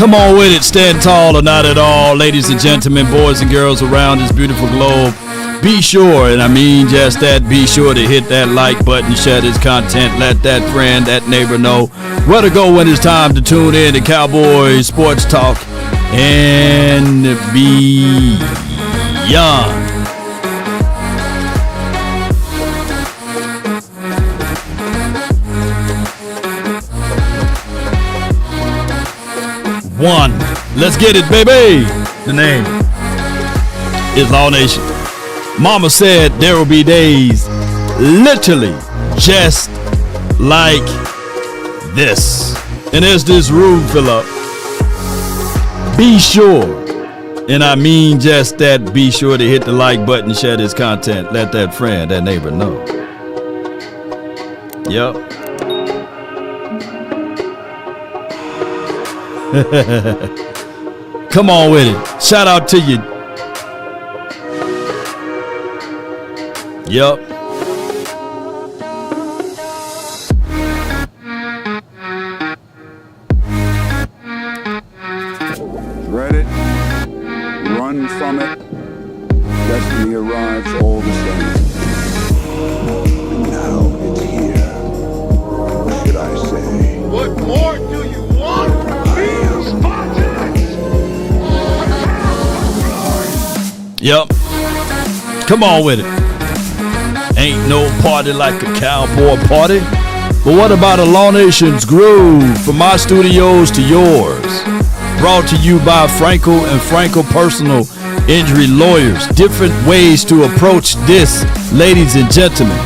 Come on with it, stand tall or not at all, ladies and gentlemen, boys and girls around this beautiful globe. Be sure, and I mean just that, be sure to hit that like button, share this content, let that friend, that neighbor know where to go when it's time to tune in to Cowboys Sports Talk and beyond. One. Let's get it, baby. The name is Law Nation. Mama said there will be days literally just like this. And there's this room fill up. Be sure, and I mean just that, be sure to hit the like button, share this content, let that friend, that neighbor know. Yep. Come on with it. Shout out to you. Yep. Dread it, run from it, destiny arrives all the same. And now it's here. What should I say? What more do you want? Yep. Come on with it. Ain't no party like a cowboy party. But what about a Law Nation's groove from my studios to yours? Brought to you by Frenkel and Frenkel Personal Injury Lawyers. Different ways to approach this, ladies and gentlemen.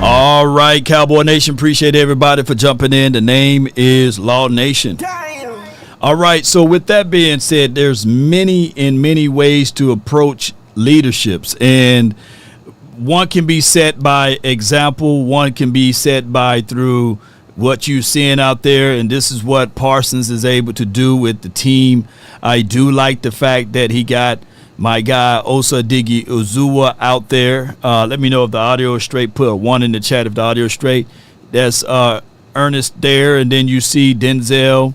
All right, Cowboy Nation, appreciate everybody for jumping in. The name is Law Nation. Damn. All right, so with that being said, there's many ways to approach leaderships, and one can be set by example, one can be set by through what you're seeing out there, and this is what Parsons is able to do with the team. I do like the fact that he got my guy Osa Digi Uzua out there. Let me know if the audio is straight. Put a 1 in the chat if the audio is straight. That's Ernest there, and then you see Denzel.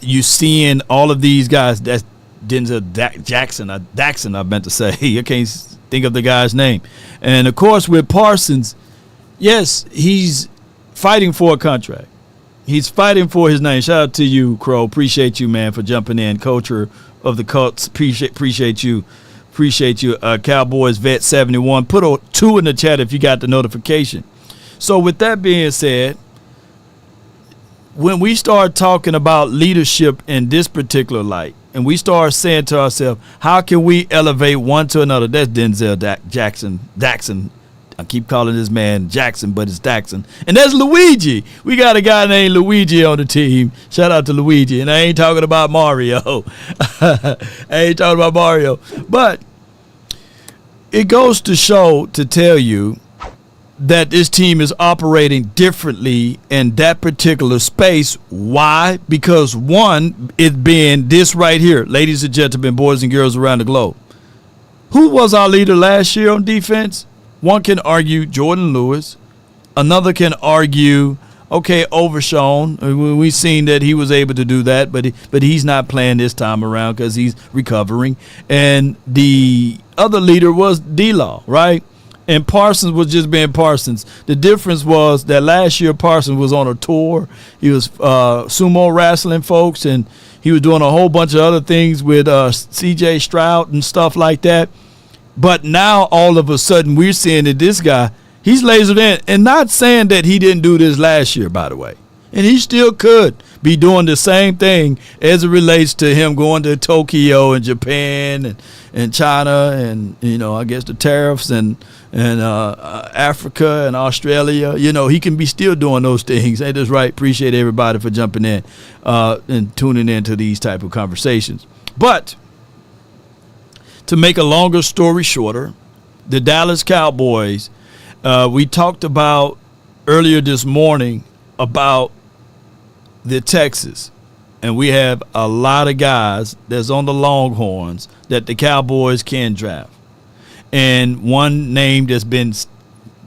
You seeing all of these guys. That's Denzel Jackson. Daxon, I meant to say. I can't think of the guy's name. And of course with Parsons, yes, he's fighting for a contract. He's fighting for his name. Shout out to you, Crow. Appreciate you, man, for jumping in. Coacher of the Colts. Appreciate you. Cowboys Vet 71. Put a 2 in the chat if you got the notification. So with that being said, when we start talking about leadership in this particular light, and we start saying to ourselves, how can we elevate one to another? That's Denzel Daxon. I keep calling this man Jackson, but it's Daxon. And that's Luigi. We got a guy named Luigi on the team. Shout out to Luigi. And I ain't talking about Mario. But it goes to show, to tell you, that this team is operating differently in that particular space. Why? Because one, it being this right here, ladies and gentlemen, boys and girls around the globe. Who was our leader last year on defense? One can argue Jordan Lewis. Another can argue, okay, Overshown. We've seen that he was able to do that, but he's not playing this time around because he's recovering. And the other leader was D-Law, right? And Parsons was just being Parsons. The difference was that last year Parsons was on a tour. He was sumo wrestling folks, and he was doing a whole bunch of other things with C.J. Stroud and stuff like that. But now all of a sudden we're seeing that this guy, he's lasered in. And not saying that he didn't do this last year, by the way. And he still could. be doing the same thing as it relates to him going to Tokyo and Japan and China and, I guess the tariffs and Africa and Australia. He can be still doing those things. Hey, that's right. Appreciate everybody for jumping in and tuning into these type of conversations. But to make a longer story shorter, the Dallas Cowboys, we talked about earlier this morning about the Texas, and we have a lot of guys that's on the Longhorns that the Cowboys can draft. And one name that's been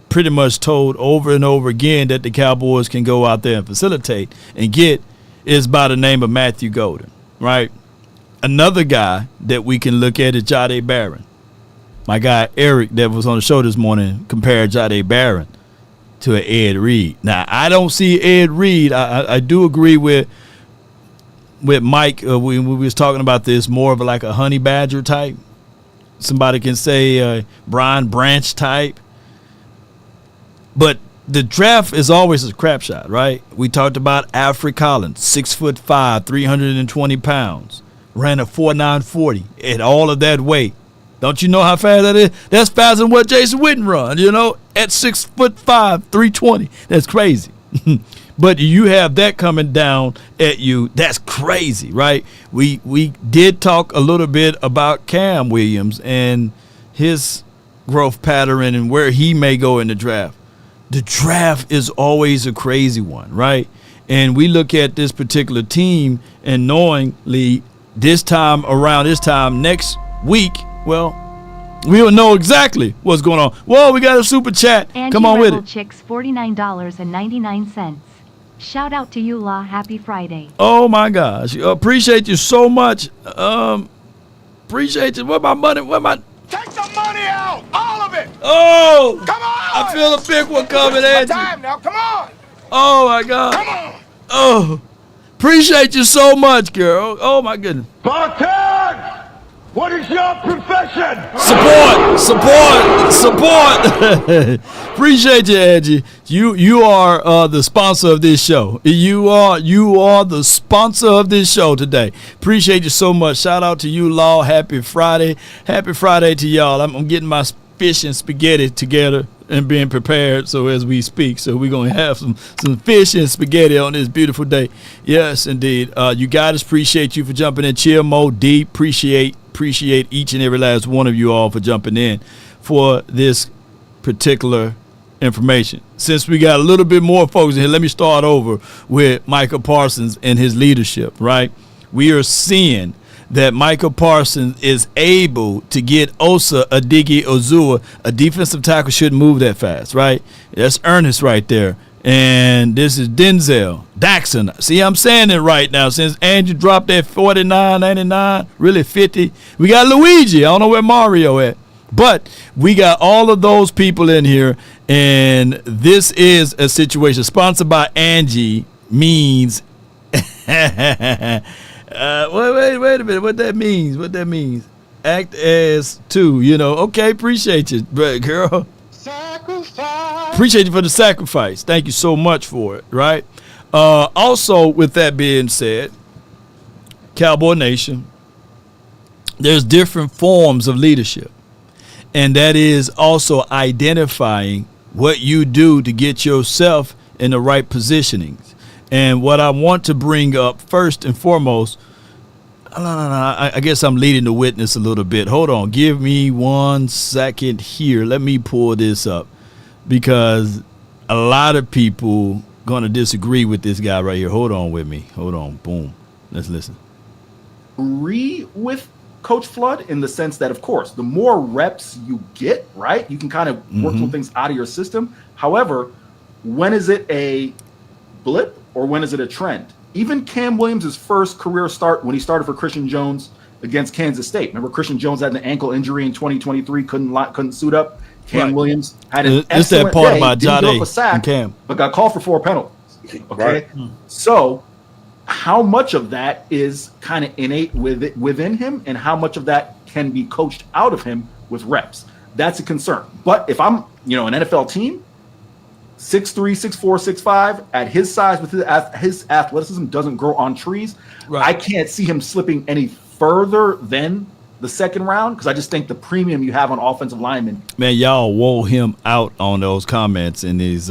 pretty much told over and over again that the Cowboys can go out there and facilitate and get is by the name of Matthew Golden, right? Another guy that we can look at is Jahdae Barron. My guy Eric that was on the show this morning compared Jahdae Barron to an Ed Reed. Now, I don't see Ed Reed. I do agree with Mike. We was talking about this, more of like a honey badger type. Somebody can say Brian Branch type. But the draft is always a crap shot, right? We talked about Alfred Collins, 6'5", 320 pounds. Ran a 4.940 at all of that weight. Don't you know how fast that is? That's faster than what Jason Witten run, at 6'5", 320. That's crazy. But you have that coming down at you. That's crazy, right? We did talk a little bit about Cam Williams and his growth pattern and where he may go in the draft. The draft is always a crazy one, right? And we look at this particular team and knowingly this time next week, well, we'll know exactly what's going on. Whoa, we got a super chat. Angie Come on with Rebel it. Chicks, $49.99. Shout out to you, La. Happy Friday. Oh, my gosh. Appreciate you so much. Appreciate you. Where my money? Take the money out! All of it! Oh! Come on! I feel a big one coming It's at my you. time now, come on! Oh, my God. Come on! Oh. Appreciate you so much, girl. Oh, my goodness. Spartan! What is your profession? Support. Appreciate you, Angie. You are the sponsor of this show. You are the sponsor of this show today. Appreciate you so much. Shout out to you, Law. Happy Friday. Happy Friday to y'all. I'm getting my fish and spaghetti together and being prepared so as we speak. So we're going to have some fish and spaghetti on this beautiful day. Yes, indeed. You guys, appreciate you for jumping in. Chill Mode D. Appreciate each and every last one of you all for jumping in for this particular information. Since we got a little bit more folks in here, let me start over with Micah Parsons and his leadership, right? We are seeing that Micah Parsons is able to get Osa Adigi-Ozua. A defensive tackle shouldn't move that fast, right? That's Ernest right there. And this is Denzel Daxon. See, I'm saying it right now. Since Andrew dropped that 49.99, really 50. We got Luigi. I don't know where Mario at. But we got all of those people in here. And this is a situation sponsored by Angie means wait a minute. What that means? Act as two, Okay, appreciate you, girl. Sacrifice. Appreciate you for the sacrifice. Thank you so much for it, right? Also, with that being said, Cowboy Nation, there's different forms of leadership. And that is also identifying what you do to get yourself in the right positionings. And what I want to bring up first and foremost, I guess I'm leading the witness a little bit. Hold on. Give me 1 second here. Let me pull this up because a lot of people going to disagree with this guy right here. Hold on with me. Hold on. Boom. Let's listen. Agree with Coach Flood in the sense that, of course, the more reps you get, right, you can kind of work some things out of your system. However, when is it a blip or when is it a trend? Even Cam Williams' first career start when he started for Christian Jones against Kansas State. Remember, Christian Jones had an ankle injury in 2023, couldn't suit up. Cam Williams had an excellent that part day, about didn't give up a Jahdae sack, and Cam. but got called for 4 penalties. Okay, so how much of that is kind of innate within him, and how much of that can be coached out of him with reps? That's a concern. But if I'm, an NFL team, 6'3", 6'4", 6'5", at his size, with his athleticism doesn't grow on trees. Right. I can't see him slipping any further than the second round because I just think the premium you have on offensive linemen. Man, y'all wore him out on those comments in his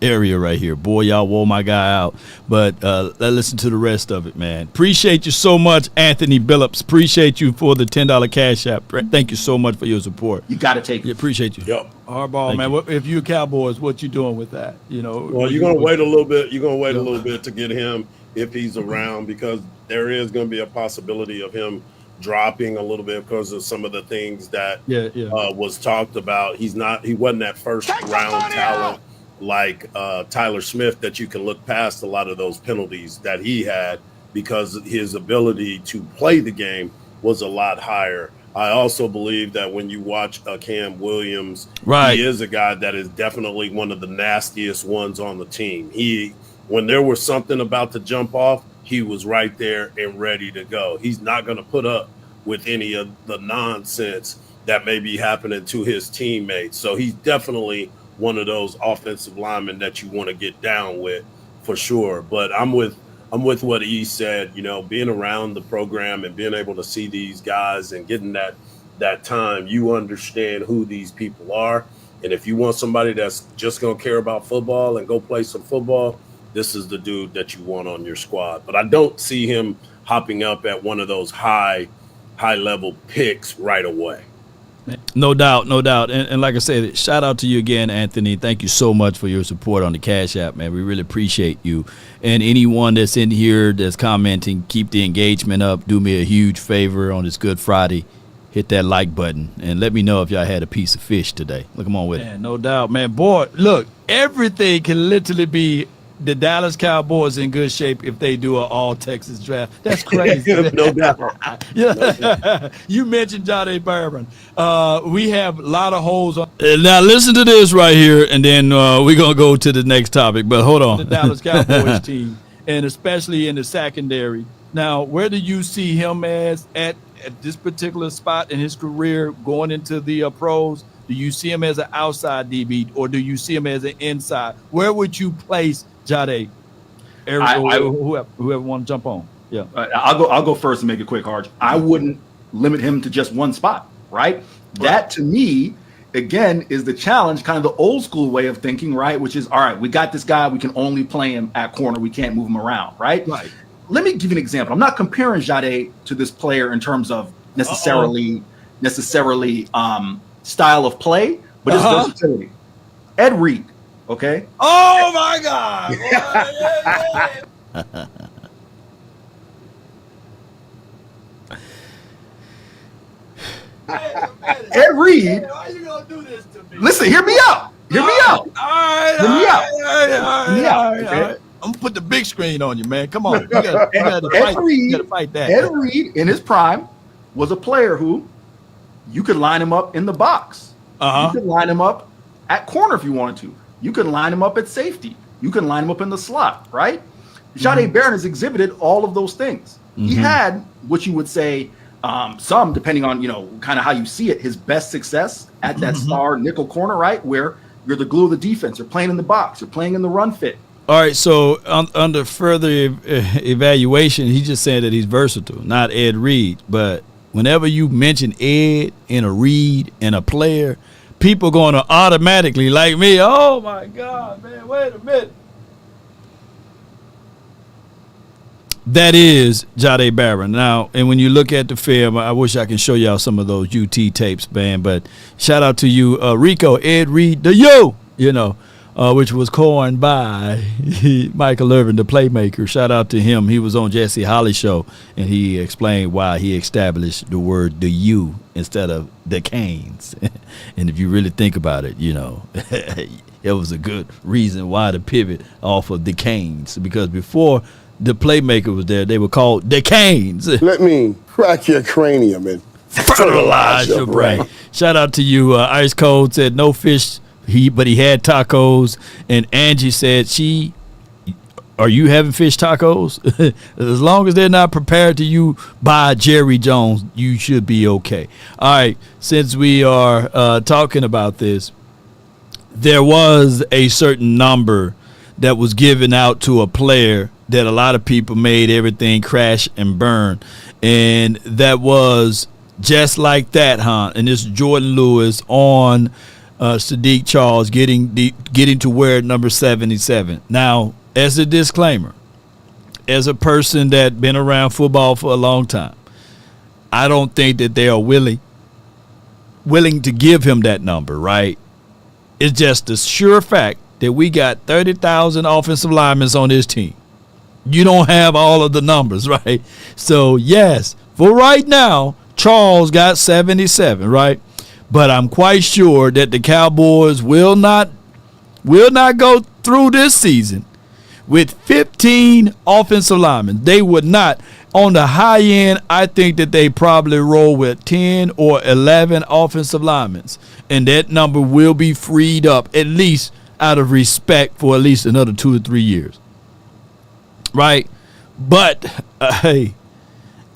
area right here. Boy, y'all wore my guy out. But let's listen to the rest of it, man. Appreciate you so much, Anthony Billups. Appreciate you for the $10 cash app. Thank you so much for your support. You got to take it. Appreciate you. Yep. Hardball, man. If you're Cowboys, what you doing with that? You know. Well, you're gonna wait a little bit. You're gonna wait a little bit to get him if he's around because there is going to be a possibility of him dropping a little bit because of some of the things that was talked about. He wasn't that first round talent like Tyler Smith that you can look past a lot of those penalties that he had because his ability to play the game was a lot higher. I also believe that when you watch Cam Williams, he is a guy that is definitely one of the nastiest ones on the team. When there was something about to jump off, he was right there and ready to go. He's not going to put up with any of the nonsense that may be happening to his teammates. So he's definitely one of those offensive linemen that you want to get down with for sure. But I'm with what he said, being around the program and being able to see these guys and getting that time, you understand who these people are. And if you want somebody that's just going to care about football and go play some football, this is the dude that you want on your squad. But I don't see him hopping up at one of those high-level picks right away. No doubt. And like I said, shout out to you again, Anthony. Thank you so much for your support on the Cash App, man. We really appreciate you. And anyone that's in here that's commenting, keep the engagement up. Do me a huge favor on this Good Friday. Hit that like button and let me know if y'all had a piece of fish today. Look, come on with it. No doubt, man. Boy, look, everything can literally be the Dallas Cowboys in good shape if they do an all-Texas draft. That's crazy. No doubt. Yeah. You mentioned Jahdae Barron. We have a lot of holes on. Now listen to this right here, and then we're going to go to the next topic. But hold on. The Dallas Cowboys team, and especially in the secondary. Now, where do you see him at this particular spot in his career going into the pros? Do you see him as an outside DB, or do you see him as an inside? Where would you place Jahdae? Whoever want to jump on. Yeah, I'll go first and make it quick, Harge. I wouldn't limit him to just one spot, right? That to me, again, is the challenge, kind of the old school way of thinking, right? Which is, all right, we got this guy, we can only play him at corner, we can't move him around, right? Right. Let me give you an example. I'm not comparing Jahdae to this player in terms of necessarily style of play, but his versatility. Ed Reed, okay? Oh my God! Ed Reed. Why you gonna do this to me? Listen, hear me out. Hear me out. All right. I'm gonna put the big screen on you, man. Come on, you gotta fight that. Ed Reed, in his prime, was a player who you could line him up in the box. You could line him up at corner if you wanted to. You could line him up at safety. You can line him up in the slot, right? Jahdae Barron has exhibited all of those things. He had what you would say, some, depending on, kind of how you see it, his best success at that star nickel corner, right? Where you're the glue of the defense. You're playing in the box. You're playing in the run fit. All right, so under further evaluation, he's just saying that he's versatile, not Ed Reed. But whenever you mention Ed and a Reed and a player, people going to automatically, like me, oh, my God, man, wait a minute. That is Jahdae Barron. Now, and when you look at the film, I wish I can show y'all some of those UT tapes, man. But shout out to you, Rico, Ed Reed, which was coined by Michael Irvin, the playmaker. Shout out to him. He was on Jesse Holly's show, and he explained why he established the word the U instead of the Canes. And if you really think about it, it was a good reason why to pivot off of the Canes, because before the playmaker was there, they were called the Canes. Let me crack your cranium and fertilize your brain. Shout out to you. Ice Cold said no fish, but he had tacos. And Angie said, are you having fish tacos? As long as they're not prepared to you by Jerry Jones, you should be okay. All right, since we are talking about this, there was a certain number that was given out to a player that a lot of people made everything crash and burn. And that was just like that, huh? And this Jordan Lewis on CeeDee Charles getting to wear number 77. Now, as a disclaimer, as a person that been around football for a long time, I don't think that they are willing to give him that number, right? It's just a sure fact that we got 30,000 offensive linemen on this team. You don't have all of the numbers, right? So, yes, for right now, Charles got 77, right? But I'm quite sure that the Cowboys will not go through this season with 15 offensive linemen. They would not. On the high end, I think that they probably roll with 10 or 11 offensive linemen. And that number will be freed up, at least out of respect, for at least another 2 or 3 years. Right? But, hey,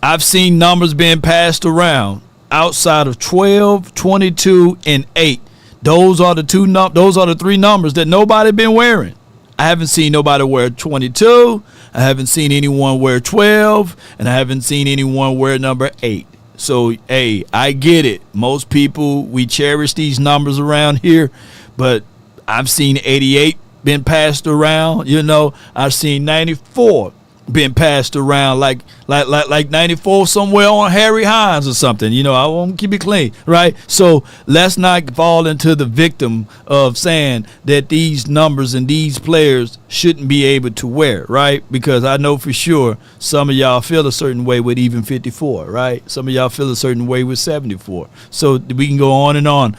I've seen numbers being passed around outside of 12, 22, and 8. Those are the three numbers that nobody been wearing. I haven't seen nobody wear 22. I haven't seen anyone wear 12, and I haven't seen anyone wear number 8. So, hey, I get it. Most people, we cherish these numbers around here, but I've seen 88 been passed around. You know, I've seen 94 been passed around like 94 somewhere on Harry Hines or something. You know, I won't keep it clean, right? So let's not fall into the victim of saying that these numbers and these players shouldn't be able to wear, right? Because I know for sure some of y'all feel a certain way with even 54, right? Some of y'all feel a certain way with 74. So we can go on and on.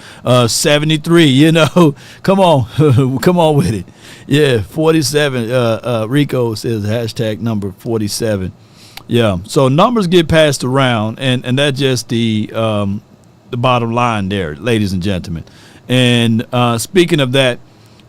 73, you know, come on, come on with it. Yeah, 47. Rico says hashtag number 47. Yeah, so numbers get passed around, and that's just the bottom line there, ladies and gentlemen. And speaking of that,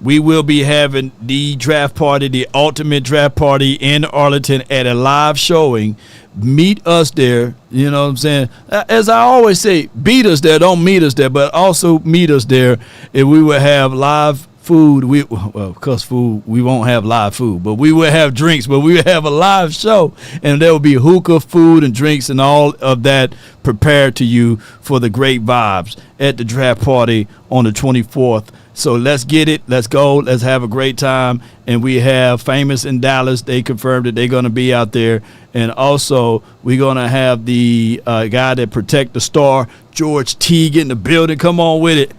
we will be having the draft party, the ultimate draft party in Arlington at a live showing. Meet us there, you know what I'm saying? As I always say, beat us there, don't meet us there, but also meet us there, and we will have live food. We won't have live food, but we will have drinks, but we will have a live show, and there will be hookah, food, and drinks and all of that prepared to you for the great vibes at the draft party on the 24th. So let's get it. Let's go. Let's have a great time. And we have Famous in Dallas. They confirmed that they're going to be out there. And also, we're going to have the guy that protect the star, George Teague, in the building. Come on with it.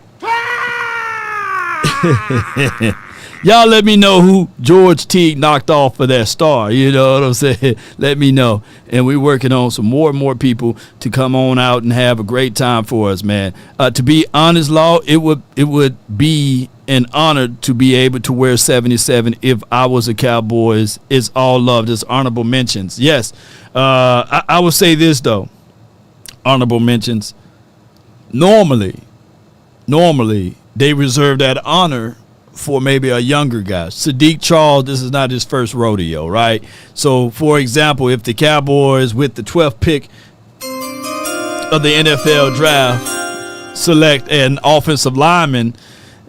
Y'all let me know who George Teague knocked off for that star. You know what I'm saying? Let me know. And we're working on some more and more people to come on out and have a great time for us, man. To be honest, Law, it would be an honor to be able to wear 77 if I was a Cowboys. It's all love. Just honorable mentions. Yes. I would say this, though. Honorable mentions. Normally, they reserve that honor for maybe a younger guy. CeeDee Charles, this is not his first rodeo, right? So, for example, if the Cowboys with the 12th pick of the NFL draft select an offensive lineman,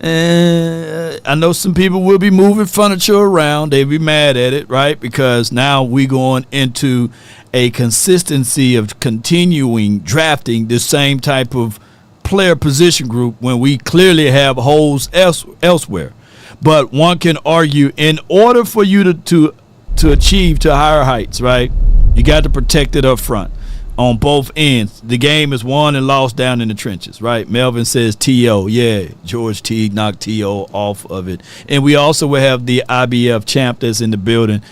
I know some people will be moving furniture around. They'll be mad at it, right? Because now we going into a consistency of continuing drafting the same type of player position group when we clearly have holes elsewhere. But one can argue, in order for you to achieve to higher heights, right, you got to protect it up front on both ends. The game is won and lost down in the trenches, right? Melvin says T.O. Yeah, George Teague knocked T.O. off of it. And we also will have the IBF champ that's in the building.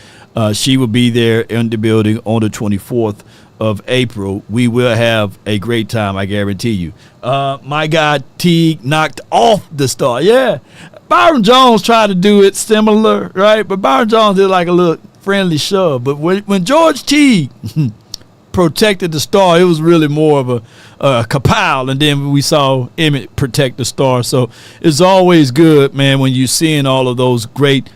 She will be there in the building on the 24th of April. We will have a great time, I guarantee you. My guy Teague knocked off the star. Yeah, Byron Jones tried to do it similar, right? But Byron Jones did like a little friendly shove. But when George Teague protected the star, it was really more of a kapow, and then we saw Emmett protect the star. So it's always good, man, when you're seeing all of those great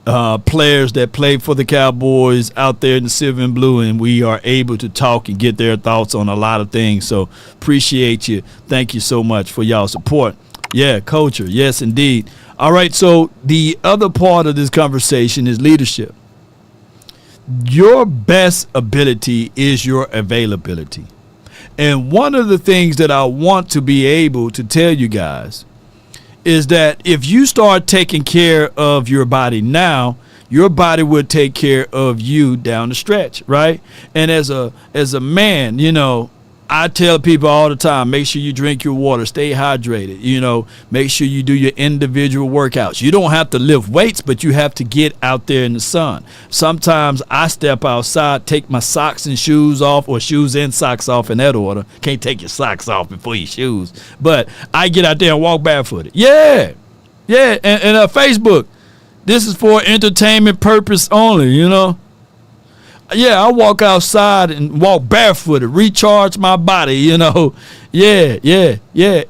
players that play for the Cowboys out there in the silver and blue, and we are able to talk and get their thoughts on a lot of things. So appreciate you. Thank you so much for y'all support. Yeah, culture. Yes, indeed. All right, so the other part of this conversation is leadership. Your best ability is your availability. And one of the things that I want to be able to tell you guys is that if you start taking care of your body now, your body will take care of you down the stretch, right? And as a man, you know, I tell people all the time, make sure you drink your water, stay hydrated, you know, make sure you do your individual workouts. You don't have to lift weights, but you have to get out there in the sun. Sometimes I step outside, take my socks and shoes off, or shoes and socks off in that order. Can't take your socks off before your shoes. But I get out there and walk barefooted. Yeah. Yeah. And Facebook, this is for entertainment purpose only, you know. Yeah, I walk outside and walk barefooted, recharge my body, you know. Yeah.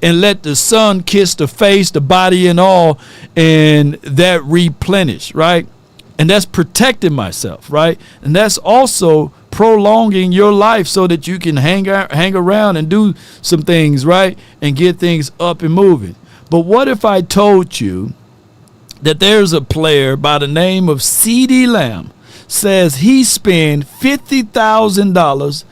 And let the sun kiss the face, the body and all, and that replenish, right? And that's protecting myself, right? And that's also prolonging your life so that you can hang around and do some things, right? And get things up and moving. But what if I told you that there's a player by the name of CeeDee Lamb, says he spent $50,000.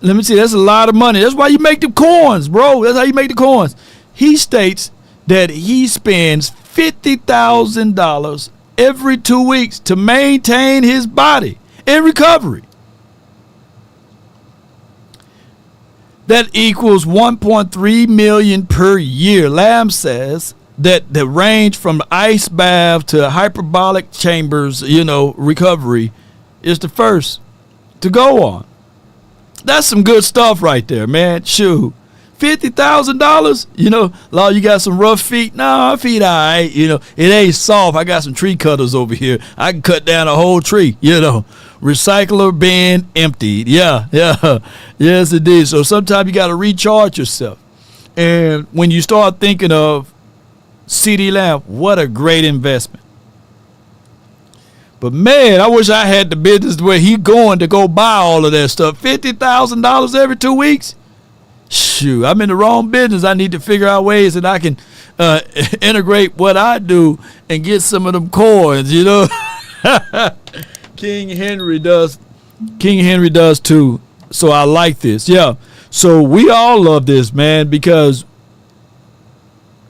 Let me see, that's a lot of money. That's why you make the coins, bro. That's how you make the coins. He states that he spends $50,000 every 2 weeks to maintain his body in recovery. That equals $1.3 million per year. Lamb says that the range from ice bath to hyperbolic chambers, you know, recovery is the first to go on. That's some good stuff right there, man. Shoot. $50,000, you know, Law, you got some rough feet? No, my feet all right, you know. It ain't soft. I got some tree cutters over here. I can cut down a whole tree, you know. Recycler bin emptied. Yeah. Yes, indeed. So sometimes you got to recharge yourself. And when you start thinking of CeeDee Lamb, what a great investment. But man, I wish I had the business where he going to go buy all of that stuff. $50,000 every 2 weeks? Shoot, I'm in the wrong business. I need to figure out ways that I can integrate what I do and get some of them coins, you know. King Henry does too. So I like this. Yeah. So we all love this, man, because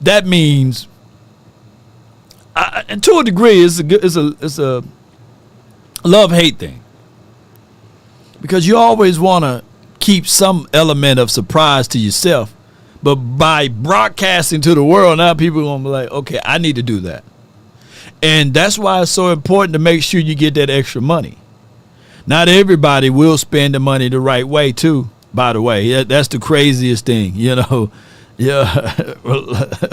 that means, and to a degree, it's a love-hate thing, because you always want to keep some element of surprise to yourself, but by broadcasting to the world, now people are gonna be like, okay, I need to do that, and that's why it's so important to make sure you get that extra money. Not everybody will spend the money the right way, too. By the way, that's the craziest thing, you know. Yeah,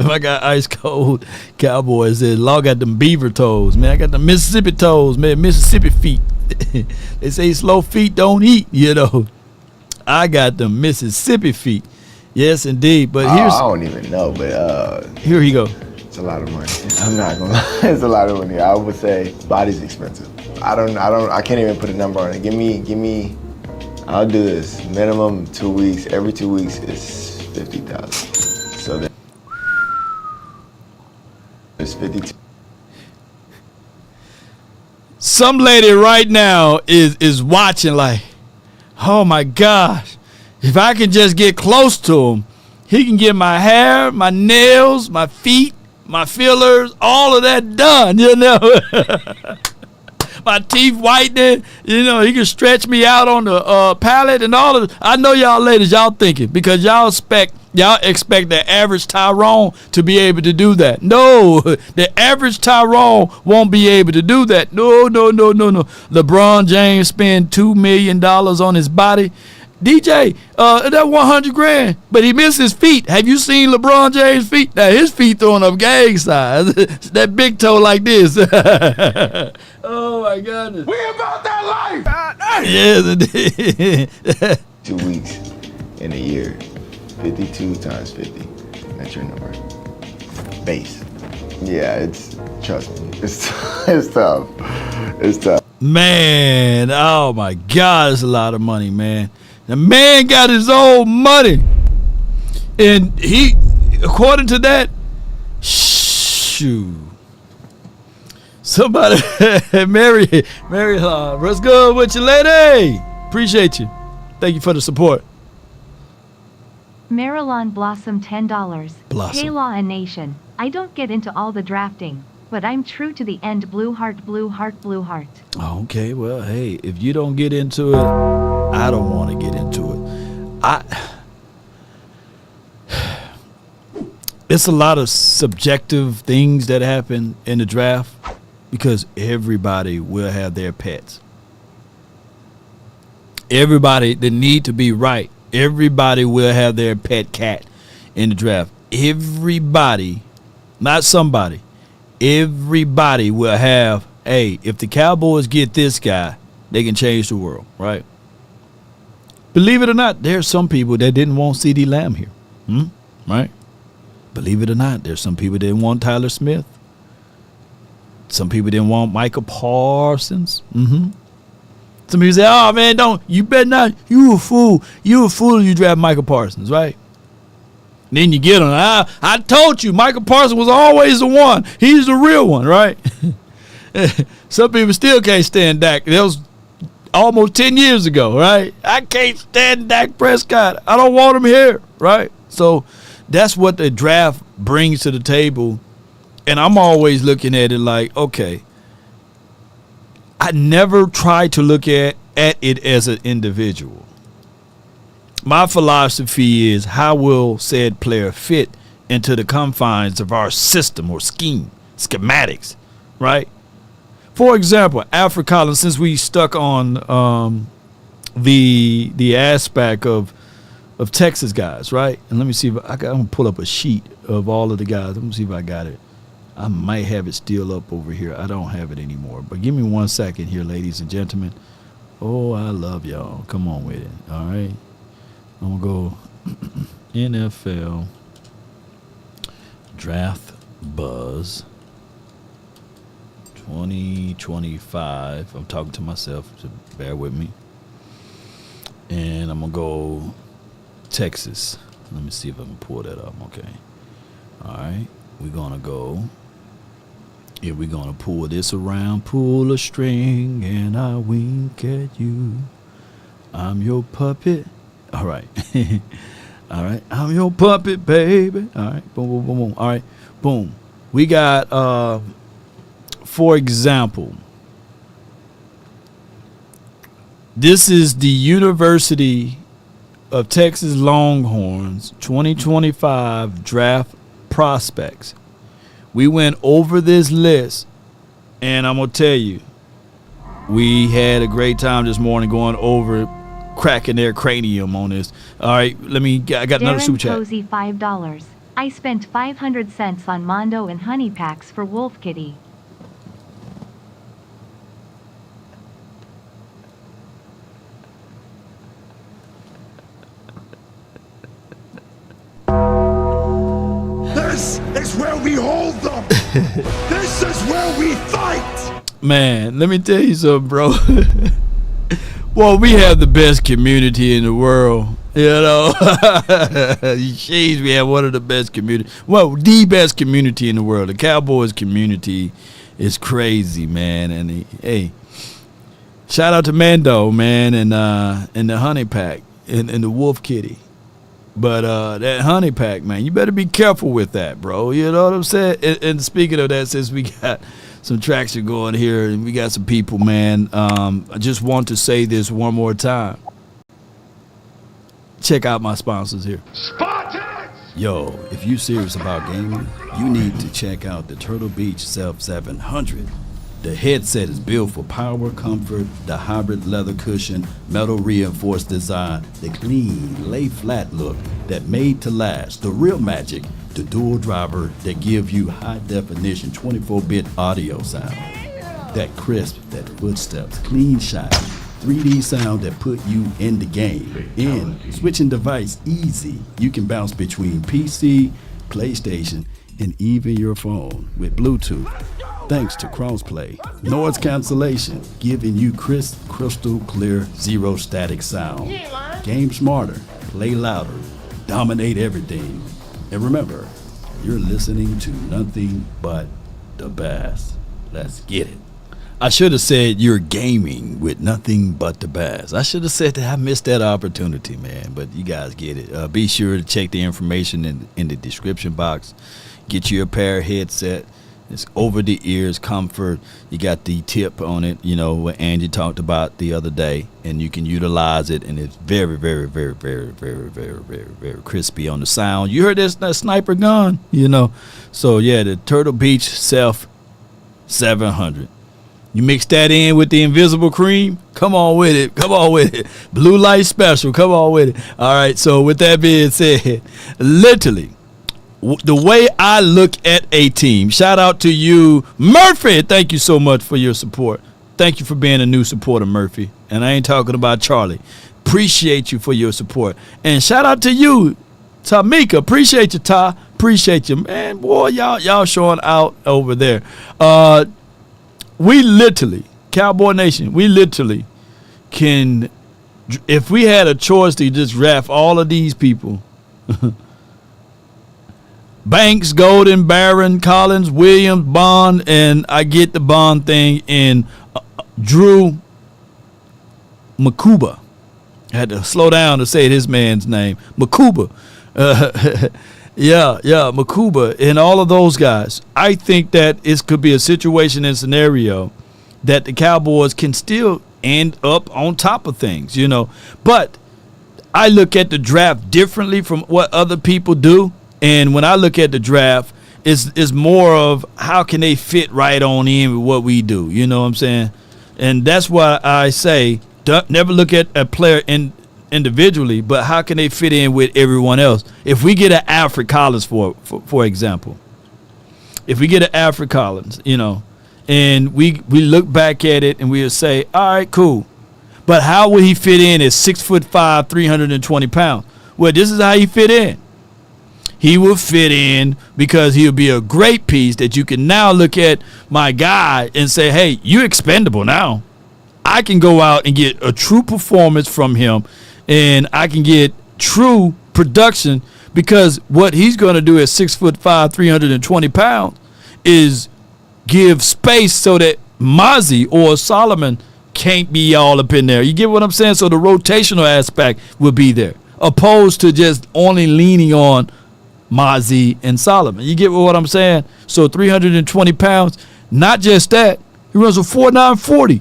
I got ice cold Cowboys. Law got them beaver toes, man. I got the Mississippi toes, man. Mississippi feet. They say slow feet don't eat, you know. I got the Mississippi feet. Yes, indeed. But here's I don't even know, but here he go. It's a lot of money. I'm not gonna lie, it's a lot of money. I would say body's expensive. I can't even put a number on it. Give me. I'll do this. Minimum 2 weeks. Every 2 weeks is 50,000. So there's 52. Some lady right now is watching like, oh my gosh, if I can just get close to him, he can get my hair, my nails, my feet, my fillers, all of that done, you know. My teeth whitening, you know, he can stretch me out on the pallet and all of it. I know y'all ladies, y'all thinking, because y'all expect the average Tyrone to be able to do that. No, the average Tyrone won't be able to do that. No. LeBron James spent $2 million on his body. DJ, that 100 grand, but he missed his feet. Have you seen LeBron James' feet? Now his feet throwing up gang size. That big toe like this. Oh my goodness. We about that life. Yes, indeed. 2 weeks in a year. 52 times 50. That's your number. Base. Yeah, trust me, it's tough. It's tough. Man, oh my God, it's a lot of money, man. The man got his own money, and according to that, shoot. Somebody, Mary, what's good with you, lady? Appreciate you. Thank you for the support. Marilyn Blossom $10. Blossom. Hey Law and Nation, I don't get into all the drafting, but I'm true to the end. Blue heart, blue heart, blue heart. Okay, well, hey, if you don't get into it, I don't want to get into it. It's a lot of subjective things that happen in the draft because everybody will have their pets. Everybody that need to be right. Everybody will have their pet cat in the draft. Everybody, not somebody, everybody will have, hey, if the Cowboys get this guy, they can change the world, right? Believe it or not, there's some people that didn't want CeeDee Lamb here, right? Believe it or not, there's some people that didn't want Tyler Smith. Some people didn't want Micah Parsons. Some people say, oh, man, you better not. You a fool. You a fool if you draft Micah Parsons, right? And then you get him. I told you, Micah Parsons was always the one. He's the real one, right? Some people still can't stand Dak. That was almost 10 years ago, right? I can't stand Dak Prescott. I don't want him here, right? So that's what the draft brings to the table. And I'm always looking at it like, okay, I never try to look at it as an individual. My philosophy is how will said player fit into the confines of our system or schematics, right? For example, Alfred Collins, since we stuck on the aspect of Texas guys, right? And let me see if I'm going to pull up a sheet of all of the guys. Let me see if I got it. I might have it still up over here. I don't have it anymore. But give me 1 second here, ladies and gentlemen. Oh, I love y'all. Come on with it. All right. I'm going to go NFL Draft Buzz 2025. I'm talking to myself, so bear with me. And I'm going to go Texas. Let me see if I can pull that up. Okay. All right. We're going to go. Yeah, we're going to pull this around, pull a string, and I wink at you. I'm your puppet. All right. All right. I'm your puppet, baby. All right. Boom, boom, boom, boom. All right. Boom. We got, for example, this is the University of Texas Longhorns 2025 draft prospects. We went over this list, and I'm going to tell you, we had a great time this morning going over, cracking their cranium on this. All right, I got another super chat. Posey $5. I spent 500 cents on Mondo and honey packs for Wolf Kitty. This is where we hold them. This is where we fight. Man, let me tell you something, bro. Well, we have the best community in the world. You know, jeez, we have one of the best community. Well, the best community in the world. The Cowboys community is crazy, man. And hey, shout out to Mando, man, and the honey pack and the Wolf Kitty. But that honey pack, man, you better be careful with that, bro. You know what I'm saying? And speaking of that, since we got some traction going here and we got some people, man, I just want to say this one more time. Check out my sponsors here. Spartans! Yo, if you serious about gaming, you need to check out the Turtle Beach Self 700. The headset is built for power, comfort, the hybrid leather cushion, metal reinforced design, the clean, lay flat look that made to last, the real magic, the dual driver that give you high definition 24-bit audio sound. That crisp, that footsteps, clean shine, 3D sound that put you in the game. Switching device easy. You can bounce between PC, PlayStation, and even your phone with Bluetooth. Thanks to crossplay, noise cancellation, giving you crisp, crystal clear, zero static sound. Game smarter, play louder, dominate everything. And remember, you're listening to nothing but the best. Let's get it. I should have said you're gaming with nothing but the best. I should have said that. I missed that opportunity, man. But you guys get it. Be sure to check the information in the description box. Get you a pair of headset. It's over the ears comfort. You got the tip on it, you know, what Angie talked about the other day, and you can utilize it, and it's very, very, very, very, very, very, very, very crispy on the sound. You heard that sniper gun, you know. So yeah, the Turtle Beach Self 700. You mix that in with the invisible cream. Come on with it. Come on with it. Blue light special. Come on with it. All right. So with that being said, literally, the way I look at a team, shout out to you, Murphy. Thank you so much for your support. Thank you for being a new supporter, Murphy. And I ain't talking about Charlie. Appreciate you for your support. And shout out to you, Tamika. Appreciate you, Ty. Appreciate you, man. Boy, y'all showing out over there. We literally, Cowboy Nation, we literally can, if we had a choice to just draft all of these people. Banks, Golden, Barron, Collins, Williams, Bond, and I get the Bond thing in Drew Makuba. I had to slow down to say his man's name. Makuba. Yeah, Makuba and all of those guys. I think that it could be a situation and scenario that the Cowboys can still end up on top of things, you know. But I look at the draft differently from what other people do. And when I look at the draft, it's more of how can they fit right on in with what we do. You know what I'm saying? And that's why I say never look at a player individually, but how can they fit in with everyone else? If we get an Alfred Collins, for example, if we get an Alfred Collins, you know, and we look back at it and we'll say, all right, cool. But how would he fit in at 6'5", 320 pounds? Well, this is how he fit in. He will fit in because he'll be a great piece that you can now look at my guy and say, hey, you're expendable now. I can go out and get a true performance from him, and I can get true production because what he's going to do at 6'5", 320 pounds is give space so that Mozzie or Solomon can't be all up in there. You get what I'm saying? So the rotational aspect will be there, opposed to just only leaning on Mozzie and Solomon. You get what I'm saying? So 320 pounds, not just that, he runs a 4.940.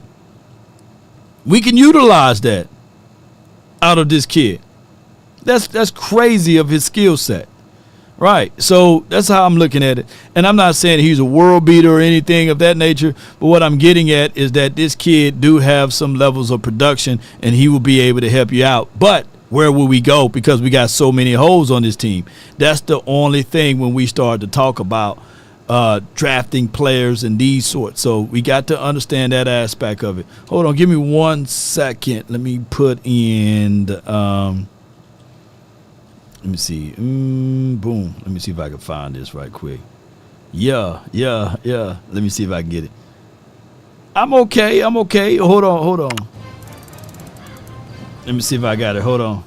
We can utilize that out of this kid. That's crazy of his skill set. Right. So that's how I'm looking at it. And I'm not saying he's a world beater or anything of that nature, but what I'm getting at is that this kid do have some levels of production and he will be able to help you out. But where will we go? Because we got so many holes on this team. That's the only thing when we start to talk about drafting players and these sorts. So we got to understand that aspect of it. Hold on. Give me 1 second. Let me put in the, let me see. Boom. Let me see if I can find this right quick. Yeah. Let me see if I can get it. I'm okay. Hold on. Let me see if I got it. Hold on.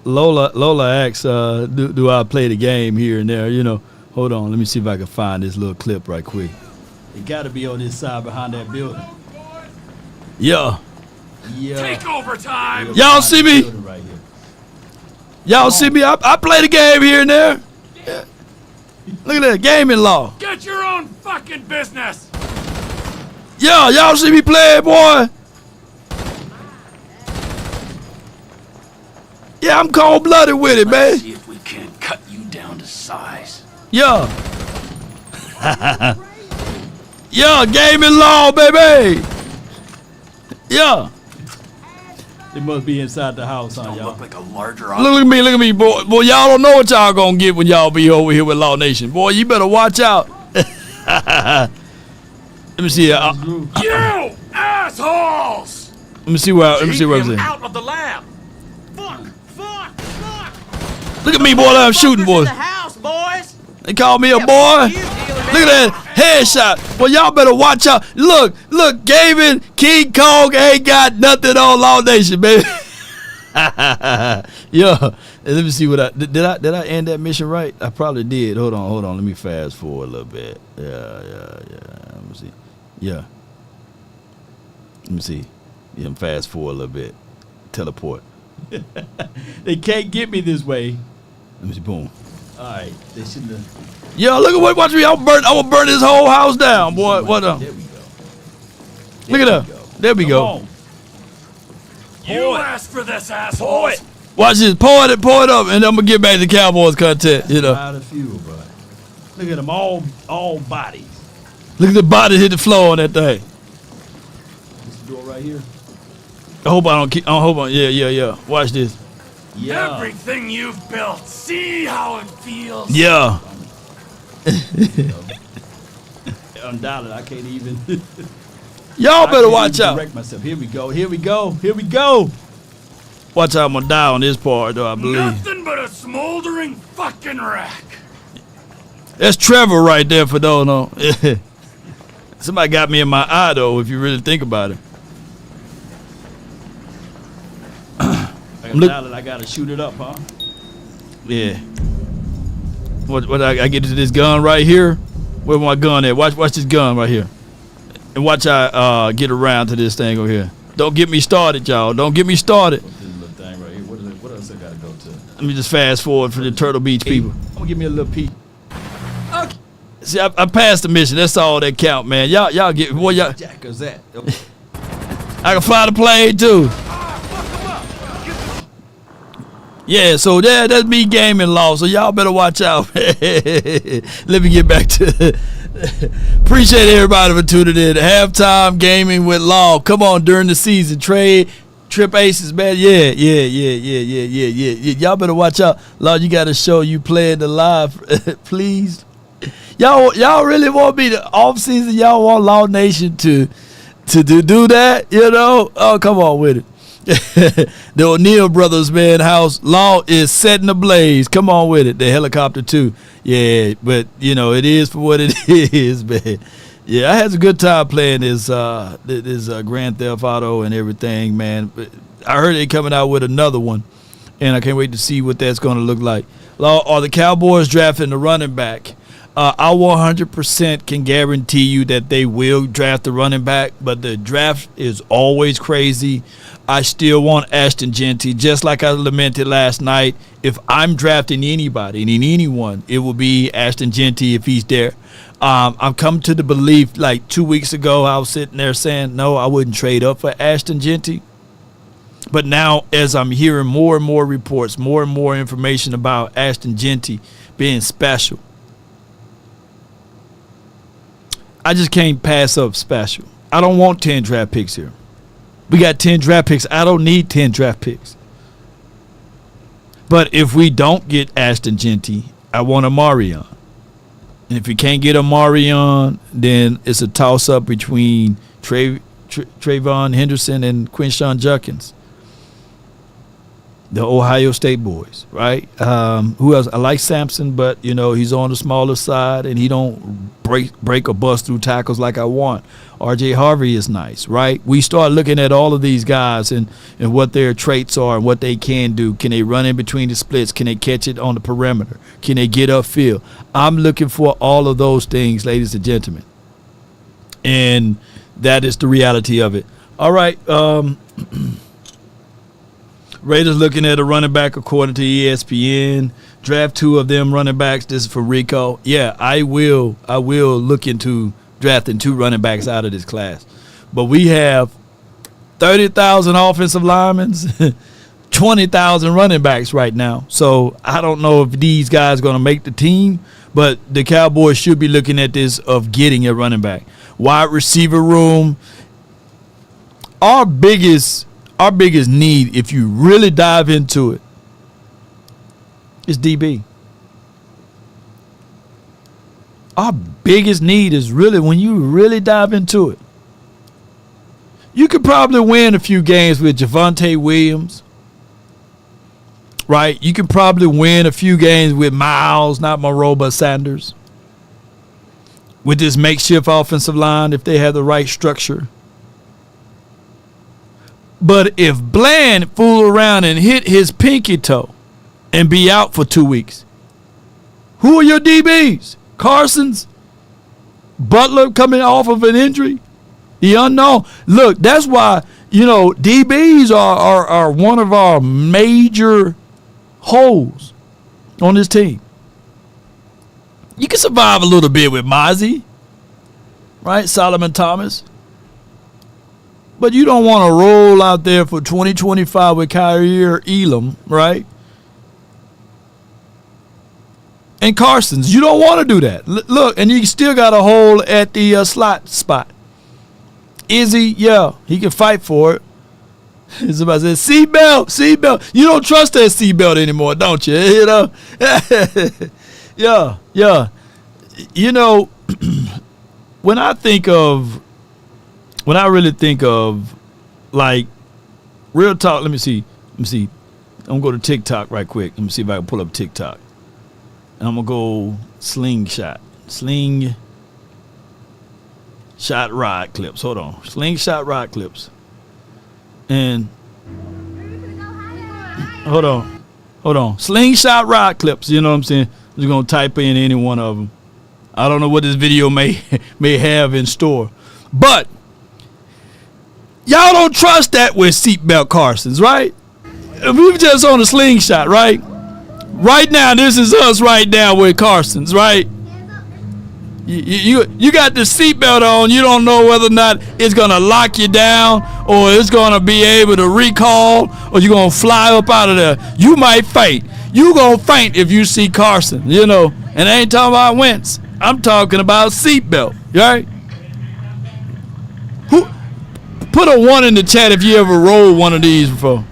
Lola asks, do I play the game here and there? You know, hold on. Let me see if I can find this little clip right quick. It got to be on this side behind that building. Yeah. Take overtime. Y'all see me? Right here. Y'all see me? I play the game here and there. Yeah. Look at that gaming law. Get your own fucking business. Yeah, y'all see me play, boy? Yeah, I'm cold-blooded with it, man. See if we can't cut you down to size. Yeah. Yeah, gaming law, baby. Yeah. It must be inside the house, huh, y'all? Look like a larger Look at me, boy. Boy, y'all don't know what y'all gonna get when y'all be over here with Law Nation. Boy, you better watch out. Let me see. You assholes! Let me see where I'm saying. Out of the lab. Fuck. Look at me, boy. I'm shooting, boy. The house, boys. They call me a boy. Look at that headshot. Well, y'all better watch out. Look, Gavin, King Kong ain't got nothing on Law Nation, baby. Yeah, Let me see what I did. Did I end that mission right? I probably did. Hold on. Let me fast forward a little bit. Yeah. Let me see. Yeah. Let me see. Yeah, fast forward a little bit. Teleport. They can't get me this way. Let me see. Boom. All right. They shouldn't have. Yo, look at what. Watch me. I'm gonna burn this whole house down, boy. What? There we go. Look at that. There we go. You asked for this, asshole. Watch this. Pour it up, and I'm gonna get back to Cowboys content. You know. Out of fuel, bro. Look at them, all bodies. Look at the body hit the floor on that thing. This door right here. I hope I don't keep. I hope I. Yeah. Watch this. Yeah. Everything you've built, see how it feels. Yeah. Undoubtedly, I can't even. Y'all better watch out. Direct myself. Here we go. Watch out, I'm gonna die on this part, though, I believe. Nothing but a smoldering fucking wreck. That's Trevor right there for those no. Somebody got me in my eye, though, if you really think about it. I gotta shoot it up, huh? Yeah. What I get to this gun right here? Where my gun at? Watch this gun right here. And watch I get around to this thing over here. Don't get me started, y'all. Don't get me started. This little thing right here. What else I gotta go to? Let me just fast forward for the Turtle Beach people. I'm gonna give me a little peek. Okay. See, I passed the mission. That's all that count, man. Y'all get boy, y'all. Jack is that? I can fly the plane too. Yeah, so that's me gaming law. So y'all better watch out. Let me get back to. Appreciate everybody for tuning in. Halftime gaming with Law. Come on, during the season, trade. Trip Aces, man. Yeah. Y'all better watch out. Law, you got to show you playing the live, please. Y'all really want me to off season? Y'all want Law Nation to do that? You know? Oh, come on with it. The O'Neal brothers, man, house Law is setting ablaze. Come on with it. The helicopter too. Yeah, but you know it is for what it is, man. Yeah, I had a good time playing this Grand Theft Auto and everything, man. I heard they coming out with another one, and I can't wait to see what that's going to look like. Law, are the Cowboys drafting the running back? I 100% can guarantee you that they will draft the running back, but the draft is always crazy. I still want Ashton Jeanty, just like I lamented last night. If I'm drafting anybody and anyone, it will be Ashton Jeanty if he's there. I've come to the belief, like 2 weeks ago, I was sitting there saying, no, I wouldn't trade up for Ashton Jeanty. But now, as I'm hearing more and more reports, more and more information about Ashton Jeanty being special, I just can't pass up special. I don't want 10 draft picks here. We got 10 draft picks. I don't need 10 draft picks. But if we don't get Ashton Jeanty, I want Amarion. And if we can't get Amarion, then it's a toss-up between Trayvon Henderson and Quinshon Judkins. The Ohio State boys, right? Who else? I like Sampson, but, you know, he's on the smaller side, and he don't break or bust through tackles like I want. R.J. Harvey is nice, right? We start looking at all of these guys and what their traits are and what they can do. Can they run in between the splits? Can they catch it on the perimeter? Can they get upfield? I'm looking for all of those things, ladies and gentlemen. And that is the reality of it. All right. Raiders looking at a running back according to ESPN. Draft 2 of them running backs. This is for Rico. Yeah, I will look into drafting 2 running backs out of this class. But we have 30,000 offensive linemen, 20,000 running backs right now. So I don't know if these guys are going to make the team, but the Cowboys should be looking at this of getting a running back. Wide receiver room. Our biggest need, if you really dive into it, is DB. Our biggest need is really when you really dive into it. You could probably win a few games with Javonte Williams, right? You can probably win a few games with Miles, not Monroe, but Sanders. With this makeshift offensive line, if they have the right structure. But if Bland fool around and hit his pinky toe, and be out for 2 weeks? Who are your DBs? Carson's? Butler coming off of an injury? The unknown. Look, that's why, DBs are one of our major holes on this team. You can survive a little bit with Mozzie, right? Solomon Thomas. But you don't want to roll out there for 2025 with Kyrie Elam, right? And Carson's. You don't want to do that. Look, and you still got a hole at the slot spot. Izzy, yeah, he can fight for it. Somebody said, seatbelt. You don't trust that seatbelt anymore, don't you? Yeah. When I really think of, like, real talk, let me see. I'm going to go to TikTok right quick. Let me see if I can pull up TikTok. And I'm going to go slingshot rod clips. Hold on. Slingshot rod clips. And hold on. Slingshot rod clips. You know what I'm saying? I'm just going to type in any one of them. I don't know what this video may have in store. But y'all don't trust that with seatbelt Carsons, right? If we were just on a slingshot, right? Right now, this is us right now with Carsons, right? You got the seatbelt on. You don't know whether or not it's going to lock you down or it's going to be able to recall or you're going to fly up out of there. You might faint. You going to faint if you see Carson, And I ain't talking about Wentz. I'm talking about seatbelt, right? Who put a 1 in the chat if you ever rolled one of these before.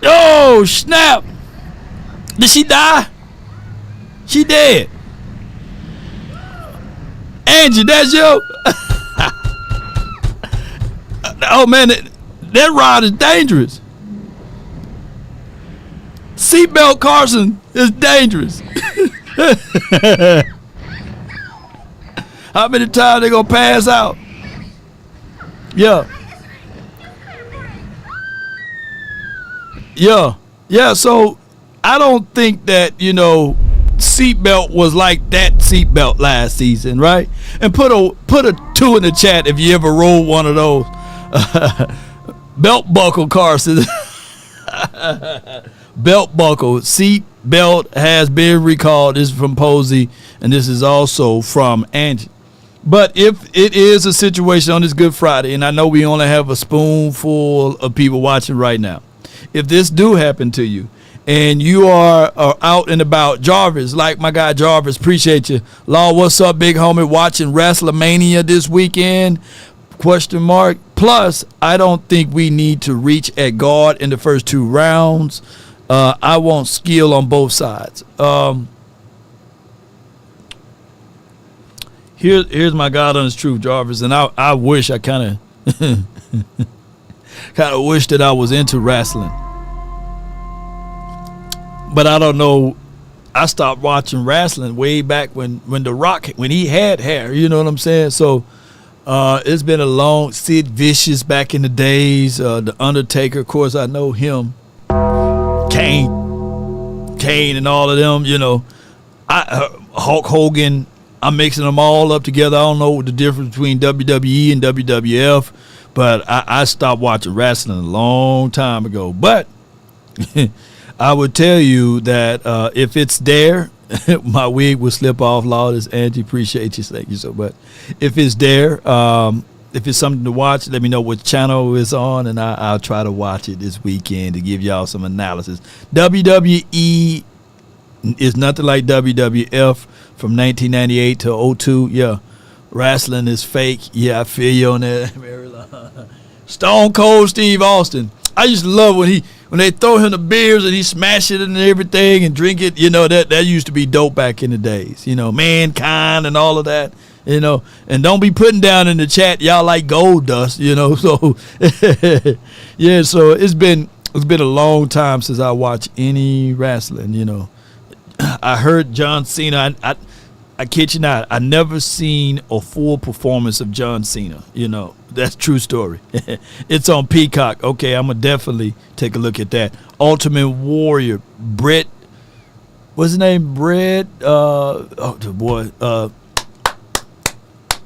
Oh, snap. Did she die? She dead. Angie, that's you. Oh, man, that rod is dangerous. Seatbelt Carson is dangerous. How many times they gonna pass out? Yeah. So I don't think that seatbelt was like that seatbelt last season, right? And put a 2 in the chat if you ever rolled one of those belt buckle Carson. Belt buckle seat belt has been recalled. This is from Posey, and this is also from Angie. But if it is a situation on this Good Friday, and I know we only have a spoonful of people watching right now, if this do happen to you, and you are out and about, Jarvis, like my guy Jarvis, appreciate you. Law, what's up, big homie? Watching WrestleMania this weekend? ? Plus, I don't think we need to reach at guard in the first 2 rounds. I want skill on both sides. Here's my God honest truth, Jarvis, and I wish I kind of wish that I was into wrestling. But I don't know. I stopped watching wrestling way back when The Rock, when he had hair. You know what I'm saying? So it's been a long. Sid Vicious back in the days. The Undertaker, of course, I know him. Kane, and all of them. Hulk Hogan. I'm mixing them all up together. I don't know the difference between WWE and WWF, but I stopped watching wrestling a long time ago. But I would tell you that if it's there, my wig will slip off. Lawless Angie, appreciate you. Thank you so much. If it's there, if it's something to watch, let me know what channel it's on, and I'll try to watch it this weekend to give y'all some analysis. WWE is nothing like WWF from 1998 to 02. Yeah, wrestling is fake. Yeah, I feel you on that. Stone Cold Steve Austin. I used to love when they throw him the beers and he smash it and everything and drink it. That used to be dope back in the days. Mankind and all of that. And don't be putting down in the chat y'all like gold dust. So yeah. So it's been a long time since I watched any wrestling. I heard John Cena. I kid you not, I never seen a full performance of John Cena. You know, that's true story. It's on Peacock. Okay, I'm going to definitely take a look at that. Ultimate Warrior, Brett, what's his name? Brett,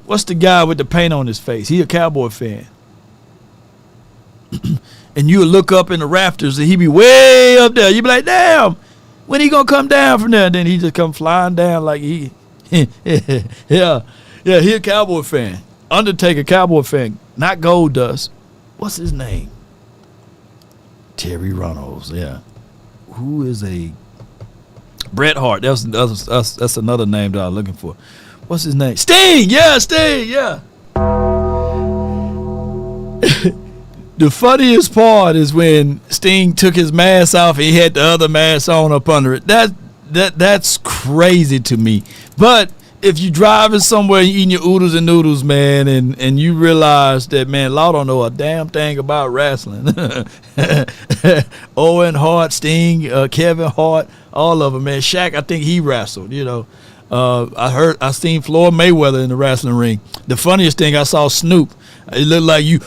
what's the guy with the paint on his face? He a Cowboy fan. And you look up in the rafters and he be way up there. You be like, damn, when he going to come down from there? And then he just come flying down like he, yeah, he a Cowboy fan. Undertaker, Cowboy fan. Not Goldust. What's his name? Terry Runnels, yeah. Who is a Bret Hart? That's another name that I'm looking for. What's his name? Sting! Yeah, Sting, yeah. The funniest part is when Sting took his mask off and he had the other mask on up under it. That's crazy to me. But if you driving somewhere and eating your oodles and noodles, man, and you realize that, man, Law don't know a damn thing about wrestling. Owen Hart, Sting, Kevin Hart, all of them, man. Shaq, I think he wrestled, you know. I seen Floyd Mayweather in the wrestling ring. The funniest thing, I saw Snoop. It looked like you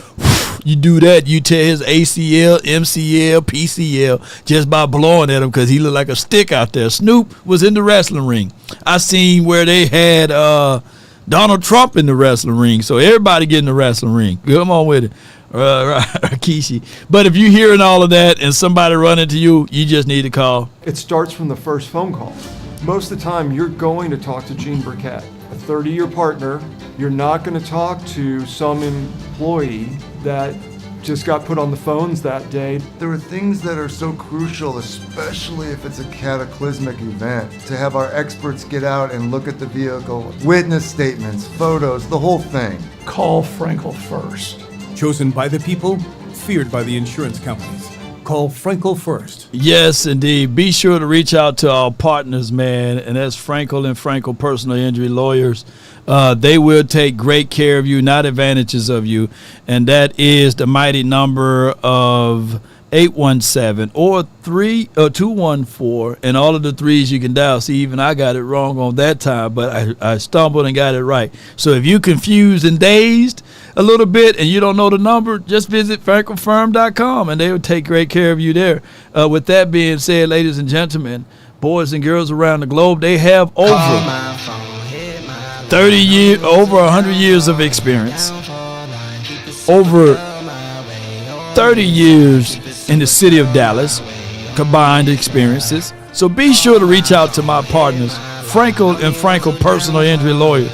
do that, you tear his ACL, MCL, PCL just by blowing at him because he looked like a stick out there. Snoop was in the wrestling ring. I seen where they had Donald Trump in the wrestling ring. So everybody get in the wrestling ring. Come on with it, Rikishi. But if you're hearing all of that and somebody run into you, you just need to call. It starts from the first phone call. Most of the time, you're going to talk to Gene Burkett, a 30-year partner. You're not going to talk to some employee that just got put on the phones that day. There are things that are so crucial, especially if it's a cataclysmic event, to have our experts get out and look at the vehicle, witness statements, photos, the whole thing. Call Frenkel first. Chosen by the people, feared by the insurance companies. Call Frenkel first. Yes, indeed. Be sure to reach out to our partners, man, and that's Frenkel and Frenkel Personal Injury Lawyers. They will take great care of you, not advantages of you, and that is the mighty number of 817 or 214, and all of the threes you can dial. See, even I got it wrong on that time, but I stumbled and got it right. So if you're confused and dazed a little bit and you don't know the number, just visit FrenkelFirm.com and they will take great care of you there. With that being said, ladies and gentlemen, boys and girls around the globe, they have over 30 years, over 100 years of experience, over 30 years in the city of Dallas, combined experiences. So be sure to reach out to my partners, Frenkel and Frenkel Personal Injury Lawyers.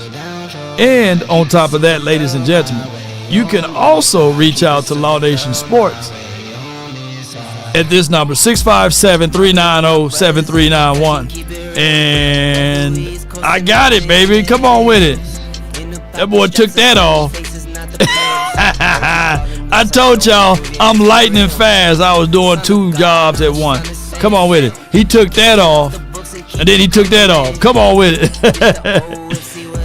And on top of that, ladies and gentlemen, you can also reach out to Law Nation Sports at this number, 657-390-7391. And I got it, baby. Come on with it. That boy took that off. I told y'all I'm lightning fast. I was doing 2 jobs at once. Come on with it. He took that off, and then he took that off. Come on with it.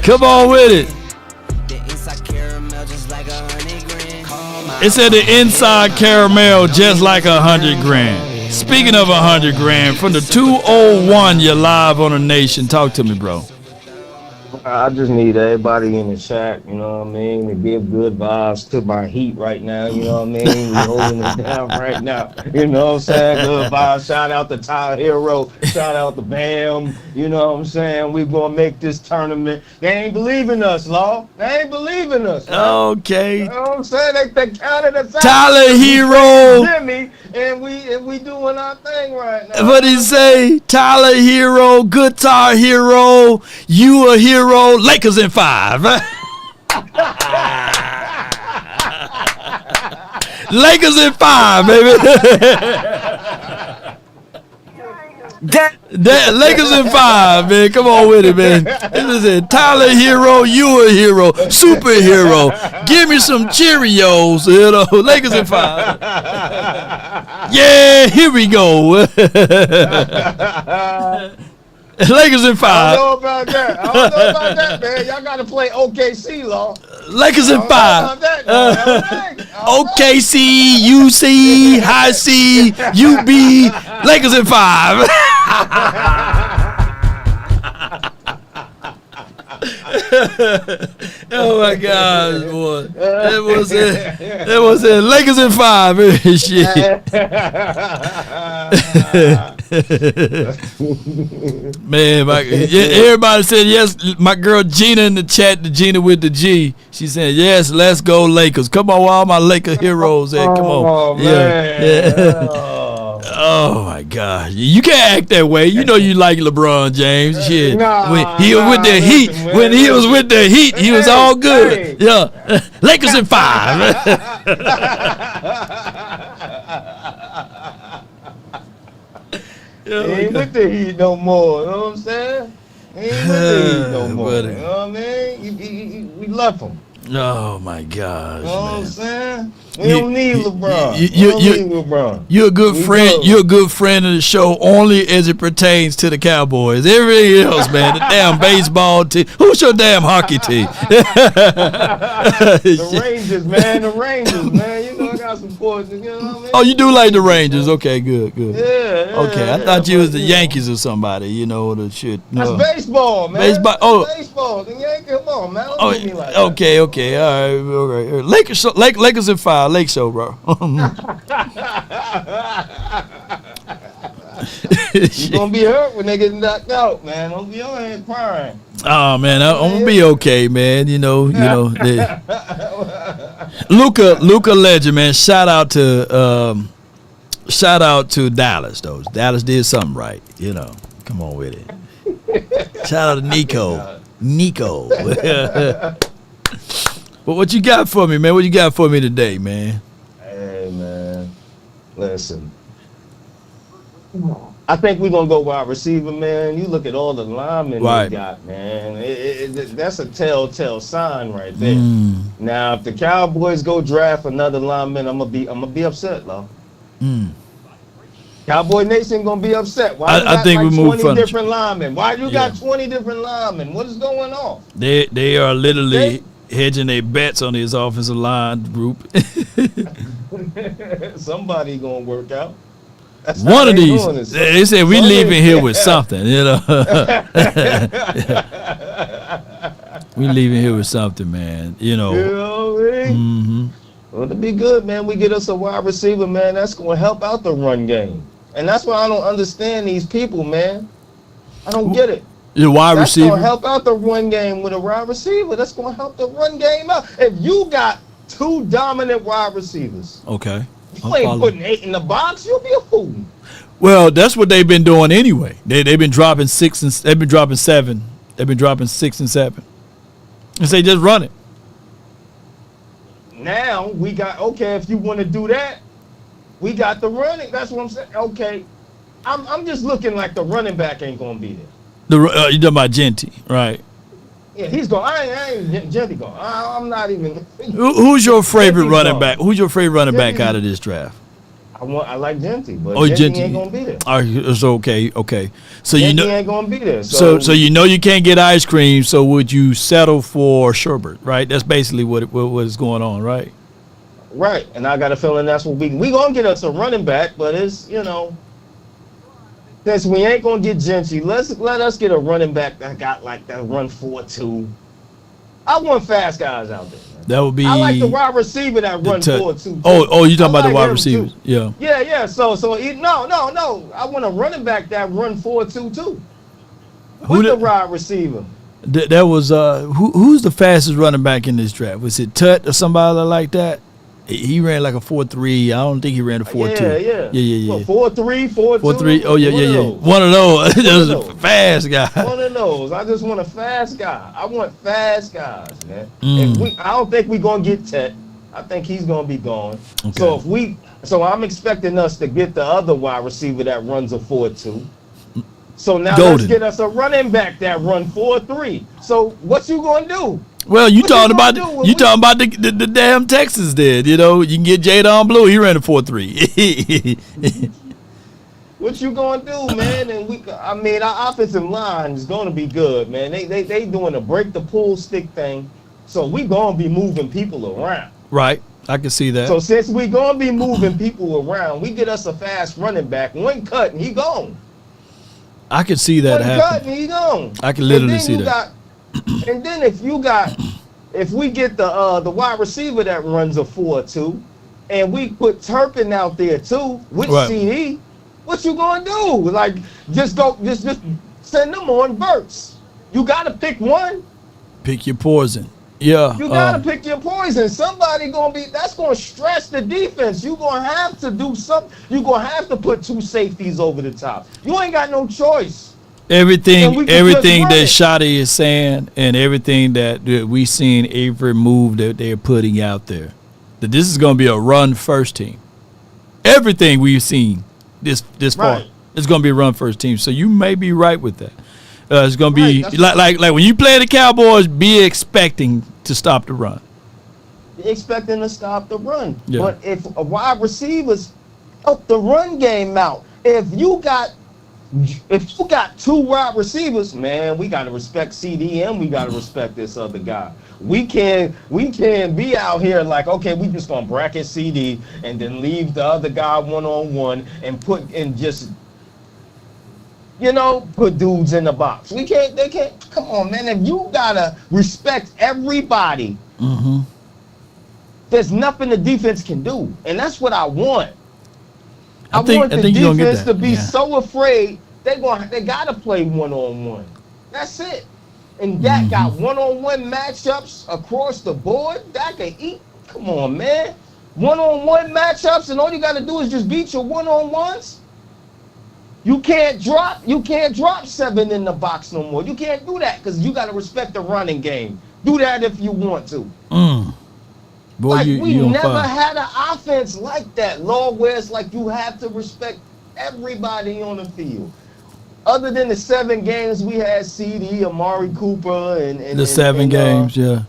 Come on with it. It said the inside caramel just like $100,000. Speaking of $100,000, from the 201, you're live on the Nation. Talk to me, bro. I just need everybody in the chat, you know what I mean, to give good vibes to my Heat right now, you know what I mean? We're holding it down right now, you know what I'm saying? Good vibes. Shout out to Tyler Hero, shout out to Bam, you know what I'm saying? We're going to make this tournament. They ain't believing us, Law. They ain't believing us. Man. Okay. You know what I'm saying? They counted us out. Tyler Hero. Jimmy, and we doing our thing right now. What he say? Tyler Hero, Guitar Hero, you a hero. Lakers in 5. Lakers in 5, baby. Lakers in 5, man. Come on with it, man. This is it. Tyler Hero, you a hero, superhero. Give me some Cheerios, you know. Lakers in 5. Yeah, here we go. Lakers in 5. I don't know about that, man. Y'all got to play OKC, Law. Lakers in 5. OKC, UC, High C, UB, Lakers in 5. Oh my gosh, boy. That was it. Lakers in 5. Shit. Man, everybody said yes. My girl Gina in the chat, the Gina with the G. She said, yes, let's go Lakers. Come on, all my Laker heroes there. Come on. Oh, man. Oh my gosh, you can't act that way. You know you like LeBron James. Shit. When he was with the Heat, when he was with the Heat, he was all good. Yeah, Lakers in 5. He ain't with the Heat no more. You know what I'm saying? He ain't with the Heat no more. You know what I mean? We left him. Oh my gosh, you know what I'm man. saying? We don't need LeBron. You're a good friend. You're a good friend of the show only as it pertains to the Cowboys. Everything else, man, the damn baseball team. Who's your damn hockey team? The Rangers, man. The Rangers, man. You know I got some boys. You know what I mean? Oh, you do like the Rangers? Okay, good. Yeah. Okay, I thought you was the Yankees or somebody. You know the shit. No. That's baseball, man. Baseball. Oh, baseball. The Yankees. Come on, man. Don't do me like that. Okay. All right. Lakers in 5. Lake Show, bro. You gonna be hurt when they get knocked out, man. Don't be on here crying. Oh man, I'm gonna be okay, man. You know. Luka Legend, man. Shout out to Dallas, though. Dallas did something right. You know, come on with it. Shout out to Nico. Well, what you got for me, man? What you got for me today, man? Hey, man. Listen. I think we're going to go wide receiver, man. You look at all the linemen we got, man. That's a telltale sign right there. Now, if the Cowboys go draft another lineman, I'm gonna be upset, though. Cowboy Nation going to be upset. Why I think we moved 20 different linemen? Why you got 20 different linemen? What is going on? They are literally hedging their bets on his offensive line group. Somebody gonna work out. That's one of these. They said we leaving here with something, you know. We leaving here with something, man. You know. You know what I mean? Well, it'll be good, man. We get us a wide receiver, man. That's gonna help out the run game, and that's why I don't understand these people, man. I don't get it. The wide receiver. That's gonna help out the run game with a wide receiver. That's gonna help the run game out. If you got 2 dominant wide receivers, okay, you ain't putting 8 in the box. You'll be a fool. Well, that's what they've been doing anyway. They've been dropping 6 and they've been dropping 7. They've been dropping 6 and 7. And say just run it. Now we got if you want to do that, we got the running. That's what I'm saying. Okay, I'm just looking like the running back ain't gonna be there. You talking about Genty, right? Yeah, he's going. I ain't Genty going. I'm not even. Who's your favorite running back? Who's your favorite running back out of this draft? I like Genty, but Genty ain't gonna be there. All right, so okay. So Genty ain't gonna be there. So you know you can't get ice cream. So would you settle for sherbet? Right. That's basically what is going on, right? Right, and I got a feeling that's what we gonna get us a running back, but it's since we ain't gonna get Genty, let us get a running back that got like that run 4.2. I want fast guys out there. Man. That would be. I like the wide receiver that run 4.2. Oh, you talking about the wide receivers? Yeah. Yeah. So no. I want a running back that run 4.2 too. Who's the wide receiver? That was who's the fastest running back in this draft? Was it Tut or somebody like that? He ran like a 4.3. I don't think he ran a 4.2. Yeah. What, 4.3, 4.2? 4.3. Oh yeah. One of those. That's a fast guy. One of those. I just want a fast guy. I want fast guys, man. I don't think we're gonna get Tet. I think he's gonna be gone. Okay. So I'm expecting us to get the other wide receiver that runs a 4.2. So now let's get us a running back that run 4.3. So what you gonna do? Well, you talking about the damn Texas did. You know, you can get Jadon Blue. He ran a 4.3. What you gonna do, man? And our offensive line is gonna be good, man. They doing a break the pool stick thing, so we gonna be moving people around. Right, I can see that. So since we gonna be moving people around, we get us a fast running back. One cut and he gone. I can see that happen. One cut and he gone. I can literally see that. And then if we get the wide receiver that runs a 4-2, and we put Turpin out there too with CeeDee, what you gonna do? Like, just send them on bursts. You gotta pick one. Pick your poison. Yeah. You gotta pick your poison. Somebody that's gonna stress the defense. You gonna have to do something. You gonna have to put 2 safeties over the top. You ain't got no choice. Everything that Shotty is saying and everything that we seen every move that they're putting out there, that this is going to be a run first team. Everything we've seen this far, it's going to be a run first team. So you may be right with that. It's going to be like when you play the Cowboys, be expecting to stop the run. Expecting to stop the run. Yeah. But if a wide receivers help the run game out, if you got 2 wide receivers, man, we gotta respect CeeDee and we gotta respect this other guy. We can't be out here like, okay, we just gonna bracket CeeDee and then leave the other guy one-on-one and put dudes in the box. They can't. Come on, man. If you gotta respect everybody, there's nothing the defense can do, and that's what I want. I want the defense to be so afraid they gotta play one-on-one. That's it. And Dak got one-on-one matchups across the board. Dak can eat. Come on, man. One-on-one matchups, and all you gotta do is just beat your one-on-ones. You can't drop 7 in the box no more. You can't do that because you gotta respect the running game. Do that if you want to. Boy, we never had an offense like that, Lord, where it's like you have to respect everybody on the field. Other than the 7 games we had CeeDee, Amari Cooper, and the 7 games, yeah.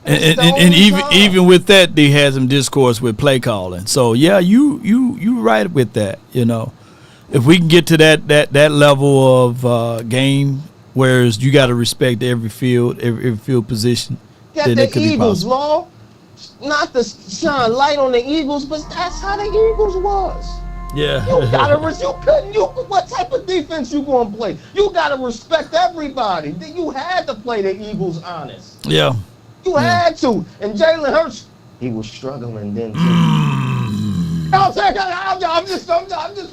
And even with that, they had some discourse with play calling. So yeah, you right with that. If we can get to that level of game, whereas you got to respect every field position, then it could be possible. Law. Not to shine light on the Eagles, but that's how the Eagles was. Yeah. What type of defense you gonna play? You gotta respect everybody. You had to play the Eagles honest. Yeah. You had to. And Jalen Hurts, he was struggling then too. I'm just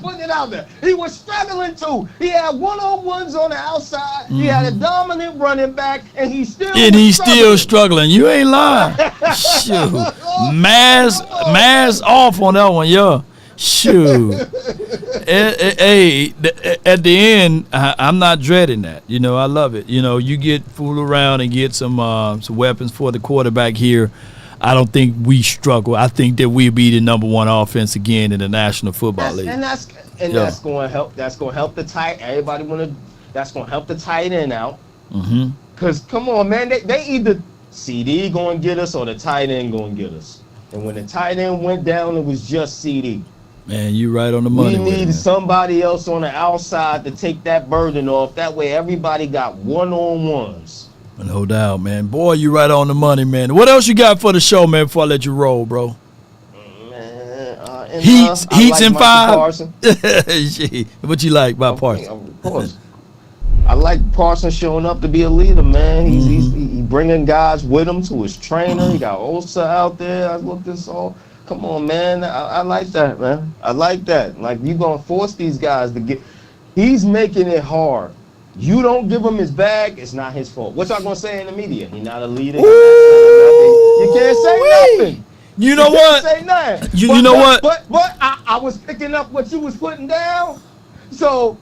putting it out there. He was struggling too. He had one-on-ones on the outside. He had a dominant running back, and he's still struggling. You ain't lying. Shoot, mask off on that one, yeah. Shoot. Hey, at the end, I'm not dreading that. I love it. You get fool around and get some weapons for the quarterback here. I don't think we struggle. I think that we'll be the number 1 offense again in the National Football League. That's going to help. That's going to help the tight. That's going to help the tight end out. Because come on, man, they either CeeDee going to get us or the tight end going to get us. And when the tight end went down, it was just CeeDee. Man, you right on the money. We need somebody else on the outside to take that burden off. That way, everybody got one-on-ones. No doubt, man. Boy, you right on the money, man. What else you got for the show, man, before I let you roll, bro? Man, Heats like in 5? What you like about Parsons? Of course. I like Parsons showing up to be a leader, man. He's bringing guys with him to his trainer. He got Osa out there. I looked this all. Come on, man. I like that, man. I like that. Like, you going to force these guys to get. He's making it hard. You don't give him his bag, it's not his fault. What y'all gonna say in the media? He's not a leader. You can't say nothing. You know what? Say nothing. You know what? But I was picking up what you was putting down. So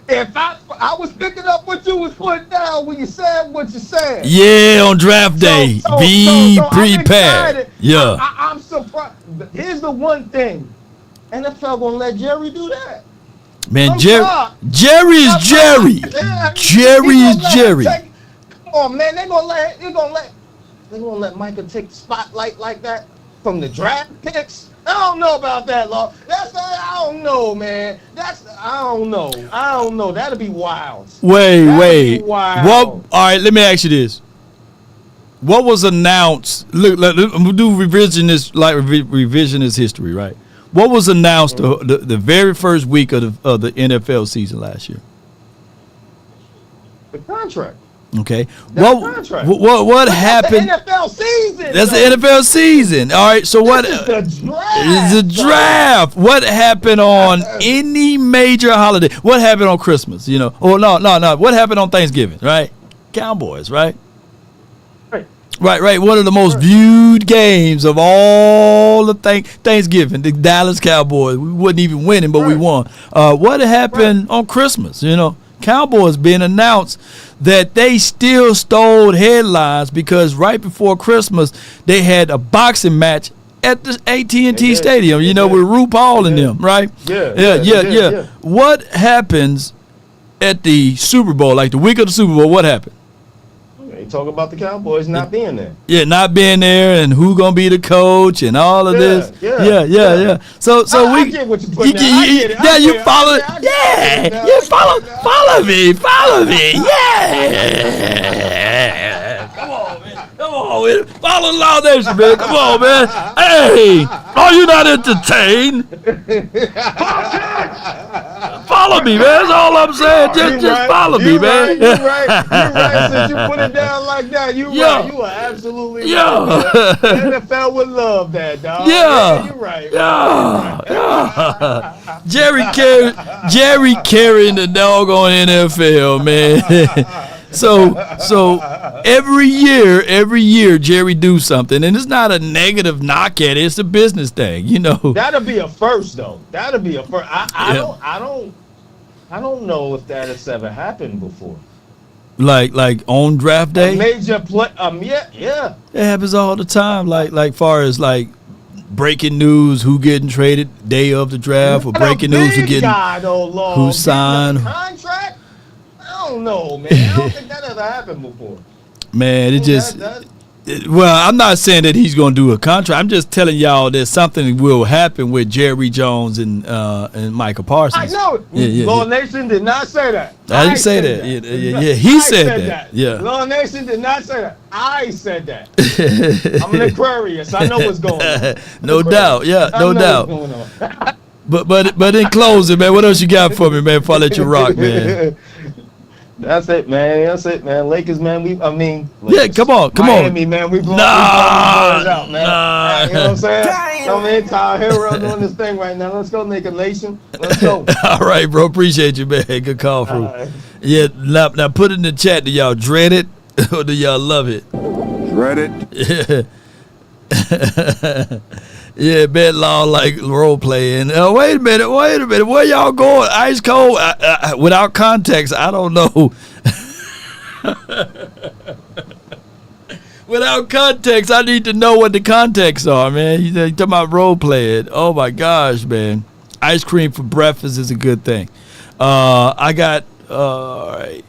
if I was picking up what you was putting down when you said what you said. Yeah, on draft day. Be prepared. Yeah. I'm surprised. Here's the one thing. NFL gonna let Jerry do that. Man, Jerry is Jerry. Yeah, Jerry is Jerry. Come on, man. They're gonna let Micah take the spotlight like that from the draft picks. I don't know about that, Law. I don't know, man. I don't know. That'll be wild. Wait. Wild. All right, let me ask you this. What was announced? Look, we'll do revisionist history, right? What was announced the very first week of the NFL season last year? The contract. Okay. Contract. What happened? That's the NFL season. That's the NFL season. All right. So what? This is the draft. It's the draft. What happened on any major holiday? What happened on Christmas? You know? Oh no. What happened on Thanksgiving? Right? Cowboys. Right. Right. One of the most viewed games of all the Thanksgiving. The Dallas Cowboys. We wasn't even winning, but we won. What happened on Christmas? You know? Cowboys being announced that they still stole headlines because right before Christmas they had a boxing match at the AT&T Stadium, with RuPaul and them, right? Yeah. What happens at the Super Bowl, like the week of the Super Bowl, what happened? They talk about the Cowboys not being there. Yeah, not being there, and who gonna be the coach, and all of this. Yeah. So I get what you're putting you follow. You follow me. Yeah. Come on, man. Follow the Law Nation, man. Come on, man. Hey, are you not entertained? Follow me, man. That's all I'm saying. Just follow me, man. You're right. Since you put it down like that, right. You are absolutely right. The NFL would love that, dog. You're right. Jerry carrying the doggone NFL, man. So every year Jerry do something, and it's not a negative knock at it. It's a business thing, That'll be a first, though. That'll be a first. I don't know if that has ever happened before. Like on draft day. A major play. Yeah. It happens all the time. Like far as like breaking news, who getting traded day of the draft, or breaking news who who signed contract. I don't know, man. I don't think that ever happened before. Man, well, I'm not saying that he's going to do a contract. I'm just telling y'all that something will happen with Jerry Jones and Micah Parsons. I know. Law Nation did not say that. I didn't say that. Yeah. He said that. Yeah. Law Nation did not say that. I said that. I'm an Aquarius. I know what's going on. No doubt. Yeah, no doubt. But in closing, man, what else you got for me, man, before I let you rock, man? That's it, man. Lakers, man. Lakers. Yeah, come on. Miami, man. We blowing out, man. You know what I'm saying? Tyler Hero doing this thing right now. Let's go, Naked Nation. Let's go. All right, bro. Appreciate you, man. Good call, Fruit. Right. Yeah, now put it in the chat. Do y'all dread it or do y'all love it? Dread it. Yeah. Yeah, bet law like role playing. Wait a minute. Where y'all going? Ice cold? Without context, I don't know. Without context, I need to know what the contexts are, man. You talking about role playing? Oh my gosh, man! Ice cream for breakfast is a good thing. I got all right.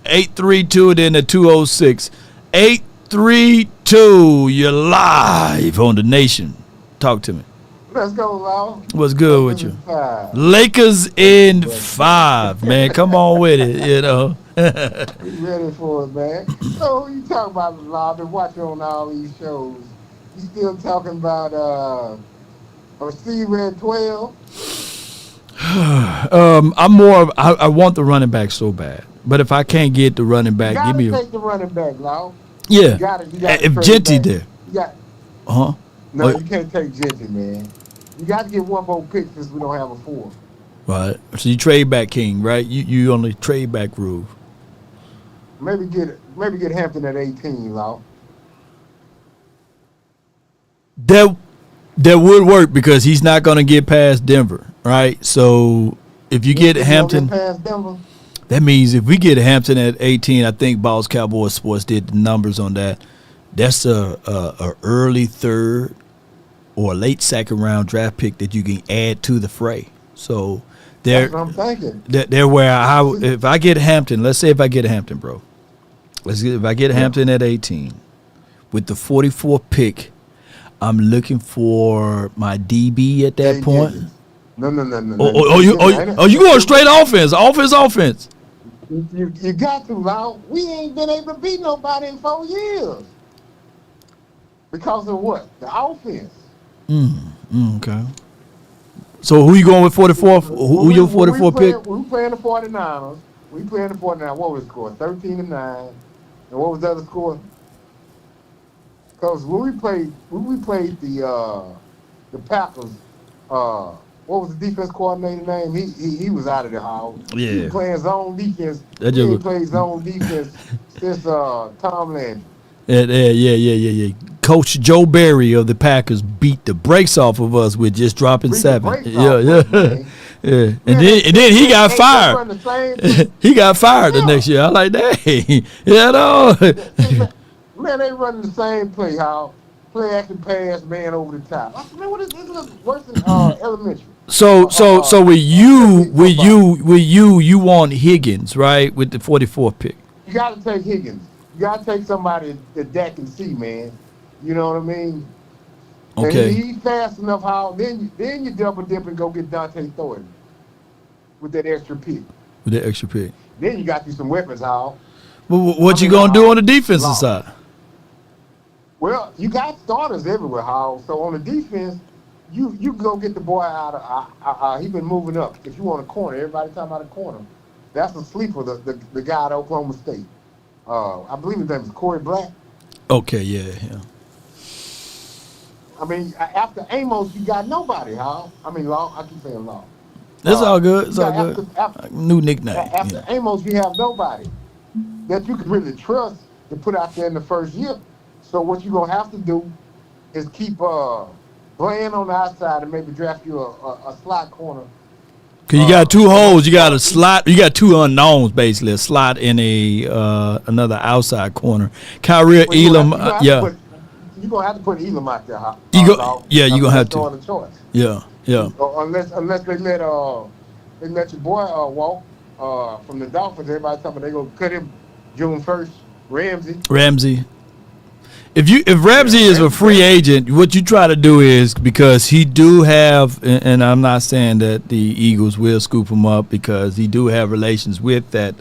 832 and then the 206. 832. You're live on the Nation. Talk to me. Let's go, Law. What's good with you? Lakers in 5, man. Come on with it, We ready for it, man. So you talking about, Law? I've been watching on all these shows. You still talking about receiver at 12? I want the running back so bad, but if I can't get the running back, give me take the running back, Law. Yeah. You gotta if Genty there. No, you can't take Genty, man. You got to get one more pick since we don't have a 4. Right. So you trade back King, right? You on the trade back rule. Maybe get Hampton at 18, Law. That would work because he's not going to get past Denver, right? So if you get Hampton, past Denver, that means if we get Hampton at 18, I think Balls Cowboys Sports did the numbers on that. That's a early third or a late second round draft pick that you can add to the fray. So that's what I'm thinking. They're where if I get Hampton, let's say if I get Hampton, bro. If I get Hampton at 18 with the 44th pick, I'm looking for my DB at that point. No. You going straight offense? Offense. You got to, Lau. We ain't been able to beat nobody in 4 years. Because of what? The offense. Okay. So who you going with 44th? Who your 44 pick? We playing the 49ers. We playing the 49. What was the score? 13-9. And what was the other score? Because when we played the Packers, what was the defense coordinator name? He was out of there, Howard. Yeah. He was playing zone defense. That He just ain't played zone defense since Tom Landry. Yeah. Coach Joe Barry of the Packers beat the brakes off of us with just dropping 7. Yeah. And then he got fired. He got fired the next year. I like that. Man, they running the same play, how play action pass, man over the top. I said, man, what is this? Looks worse than elementary. So with you want Higgins, right? With the 44th pick. You got to take Higgins. You got to take somebody that Dak can see, man. You know what I mean? Okay. And he's fast enough, how then you double dip and go get Dante Thornton with that extra pick. Then you got you some weapons, how. Well, what you gonna do on the defensive side? Well, you got starters everywhere, how. So on the defense, you can go get the boy out of. He been moving up. If you want a corner, everybody talking about a corner. That's a sleeper. The guy at Oklahoma State. I believe his name is Corey Black. Okay, yeah. I mean, after Amos, you got nobody, how. I mean, Law. I keep saying Law. It's all good. It's all good. After, new nickname. After Amos, you have nobody that you can really trust to put out there in the first year. So what you're gonna have to do is keep playing on the outside and maybe draft you a slot corner. Cause you got 2 holes. You got a slot. You got 2 unknowns basically. A slot in another outside corner. Kyrie Elam. You're gonna have to put Elam out there. You're gonna have to. Choice. Yeah. Unless they let your boy walk from the Dolphins. Everybody talking they gonna cut him June 1st. Ramsey. If Ramsey is a free agent, what you try to do is, because he do have, and I'm not saying that the Eagles will scoop him up, because he do have relations with that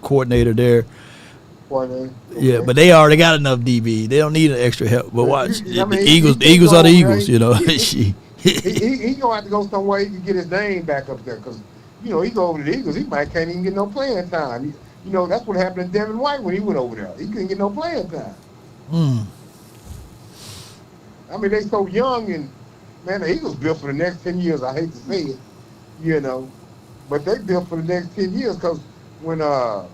coordinator there. Okay. Yeah, but they already got enough DB. They don't need an extra help. But watch, the Eagles are the Eagles, you know. He gonna have to go somewhere he can get his name back up there, because he go over to the Eagles, he can't even get no playing time. That's what happened to Devin White when he went over there. He couldn't get no playing time. I mean, they so young, and man, the Eagles built for the next 10 years. I hate to say it, but they built for the next 10 years, because when they're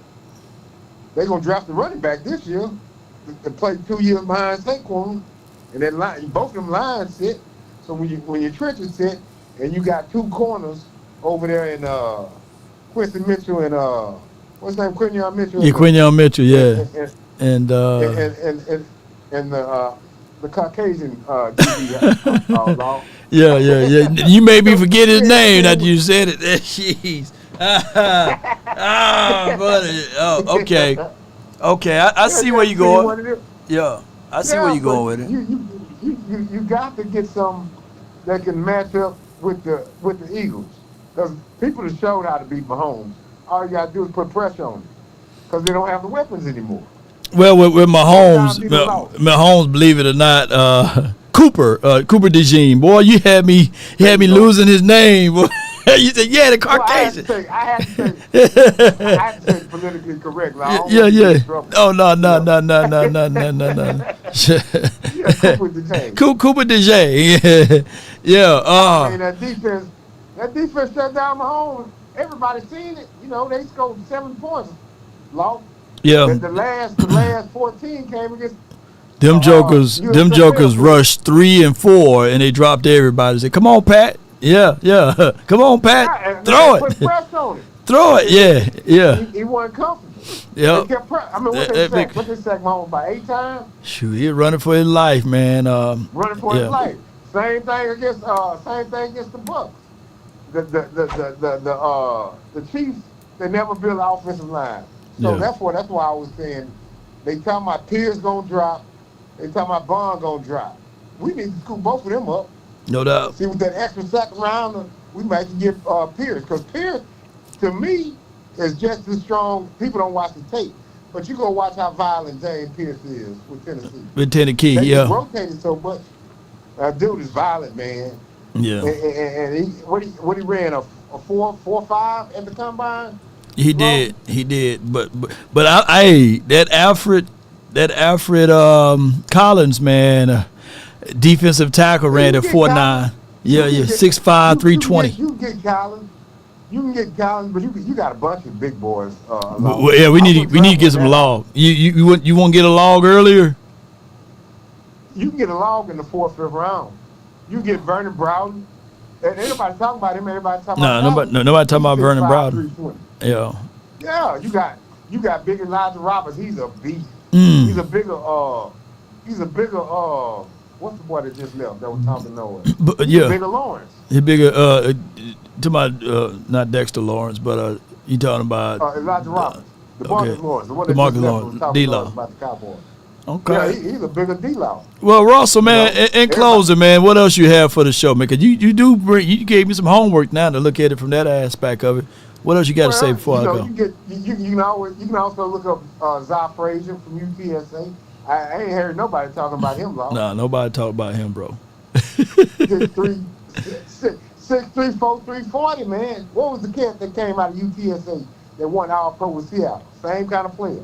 gonna draft the running back this year, to play 2 years behind Saquon, and then both of them lines sit. So when your trenches sit, and you got 2 corners over there in Quincy Mitchell and what's his name, Quinyon Mitchell. Yeah, Quinyon Mitchell, yeah. And the Caucasian DB. Yeah. You made me forget his name that you said it. Jeez. Buddy. Oh, okay. I see where you're going. Yeah, I see where you're going with it. You got to get some that can match up with the Eagles, because people have showed how to beat Mahomes. All you got to do is put pressure on them, because they don't have the weapons anymore. Well, with Mahomes, believe it or not, Cooper DeJean, boy, you had me losing his name. Boy. You said, yeah, the Caucasian. I had to say politically correct. Like, yeah. Oh, no. Cooper DeJean. Yeah. I mean, that defense shut down Mahomes. Everybody seen it. They scored 7 points. Law. Yeah. The last 14 came against. Them jokers rushed 3 and 4, and they dropped everybody. Said, "Come on, Pat. Yeah. Come on, Pat. Throw it. Put press on it. Throw it. Yeah. He wasn't comfortable. Yeah. What they sacked Mahomes by 8 times? Shoot, he running for his life, man. Running for his life. Same thing against the Bucks. The Chiefs, they never build an offensive line. So that's why I was saying, they talking about Pierce gonna drop, they talking about Bond gonna drop. We need to scoop both of them up. No doubt. See, with that extra second round, we might get Pierce, because Pierce, to me, is just as strong. People don't watch the tape, but you go watch how violent James Pierce is with Tennessee. With Tennessee, they yeah. They rotated so much. Dude is violent, man. Yeah. And he ran a 4.5 at the combine. He did. But that Alfred Collins, man, defensive tackle ran at 4'9". Yeah, 6'5", 320. You can get Collins. You can get Collins, but you got a bunch of big boys. Well, yeah, we need to get some log. You want to get a log earlier? You can get a log in the 4th, 5th round. You get Vernon Broughton. And ain't nobody talking about him. Everybody talking about nobody talking about Vernon Broughton. Yeah. Yeah, you got big Elijah Roberts. He's a beast. He's a bigger what's the boy that just left that was talking nowhere? Bigger Lawrence. He's bigger to my not Dexter Lawrence, but you talking about Elijah Roberts. DeMarcus Lawrence. The one that just left was talking about the Cowboys. Okay. Yeah, he's a bigger D-Law. Well, Russell, man, in closing, man, what else you have for the show, man? Because you gave me some homework now to look at it from that aspect of it. What else you got to say before I go? You can also look up Zy Frazier from UTSA. I ain't heard nobody talking about him, Law. Nah, nobody talk about him, bro. 6'3", 4', 340, man. What was the kid that came out of UTSA that won All-Pro with Seattle? Same kind of player.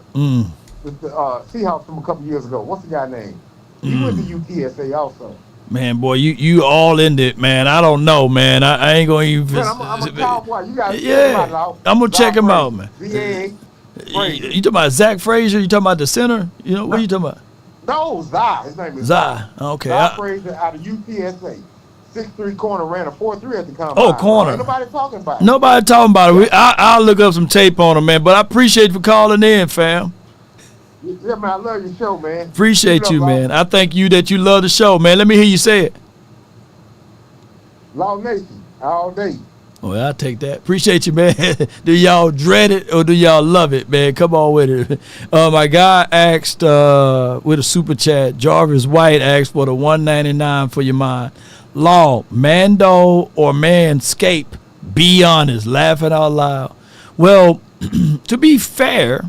With the Seahawks from a couple years ago. What's the guy name? He went to UTSA also. Man, boy, you all in it, man. I don't know, man. I ain't gonna even. Man, I'm a Cowboy. You gotta check him out, I'm gonna check him out, man. You talking about Zach Frazier? You talking about the center? You know what you talking about? No, Zy. His name is Zy. Okay. Zy Frazier out of UTSA. 6'3" corner, ran a 4.3 at the combine. Oh, corner. Ain't nobody talking about it. Nobody talking about it. I'll look up some tape on him, man. But I appreciate you for calling in, fam. Yeah, man, I love your show, man. Appreciate you, man. I thank you that you love the show, man. Let me hear you say it. Law Nation, all day. Well, I'll take that. Appreciate you, man. Do y'all dread it or do y'all love it, man? Come on with it. My guy asked with a super chat, Jarvis White asked for the $1.99 for your mind. Law, Mando or Manscape? Be honest. Laughing out loud. Well, to be fair,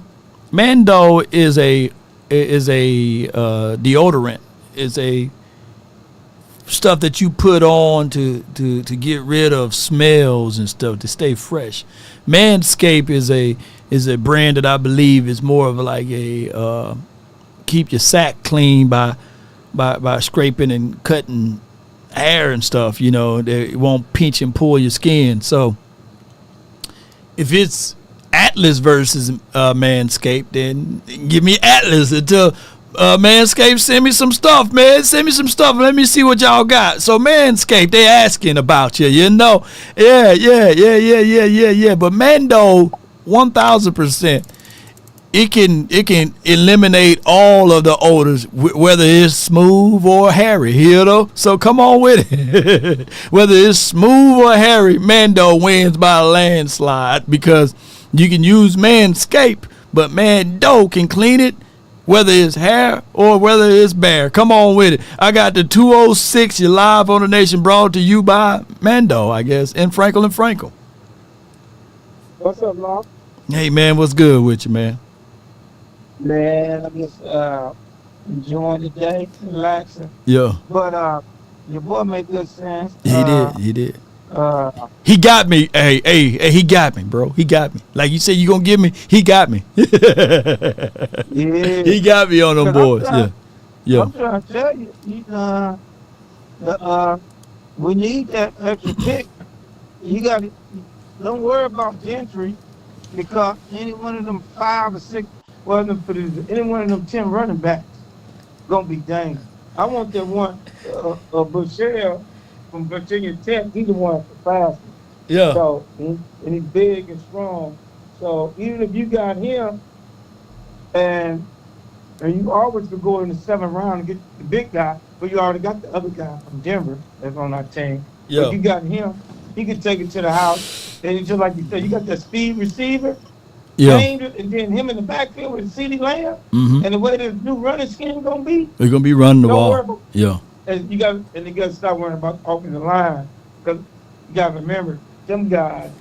Mando is a deodorant. Is a stuff that you put on to get rid of smells and stuff to stay fresh. Manscaped is a brand that I believe is more of like a keep your sack clean by scraping and cutting hair and stuff. You know, it won't pinch and pull your skin. So if it's Atlas versus Manscaped, then give me Atlas until Manscaped send me some stuff, man. Send me some stuff. Let me see what y'all got. So Manscaped, they asking about you, you know. Yeah. But Mando, 1,000%. It can eliminate all of the odors, whether it's smooth or hairy, you know? So come on with it. Whether it's smooth or hairy, Mando wins by a landslide because you can use Manscaped, but Mando can clean it, whether it's hair or whether it's bare. Come on with it. I got the 206. You're live on the nation, brought to you by Mando, I guess, and Frenkel. What's up, Law? Hey, man, what's good with you, man? Man, I'm just enjoying the day, relaxing. Yeah. But your boy made good sense. He did. He got me. Hey, he got me, bro. He got me. Like you said, you gonna give me. He got me. Yeah. He got me on them boys. Yeah. I'm trying to tell you, we need that extra pick. You got to don't worry about Gentry because any one of them 5 or 6, any one of them 10 running backs gonna be dangerous. I want that one, Bushell from Virginia Tech. He's the one fast. Yeah. So and he's big and strong. So even if you got him, and you always could go in the 7th round and get the big guy, but you already got the other guy from Denver that's on our team. Yeah. But you got him. He can take it to the house, and just like you said, you got that speed receiver. Yeah. And then him in the backfield with CeeDee Lamb, and the way the new running scheme gonna be. They're gonna be running the ball. Yeah. And you got to stop worrying about offensive line because you got to remember them guys.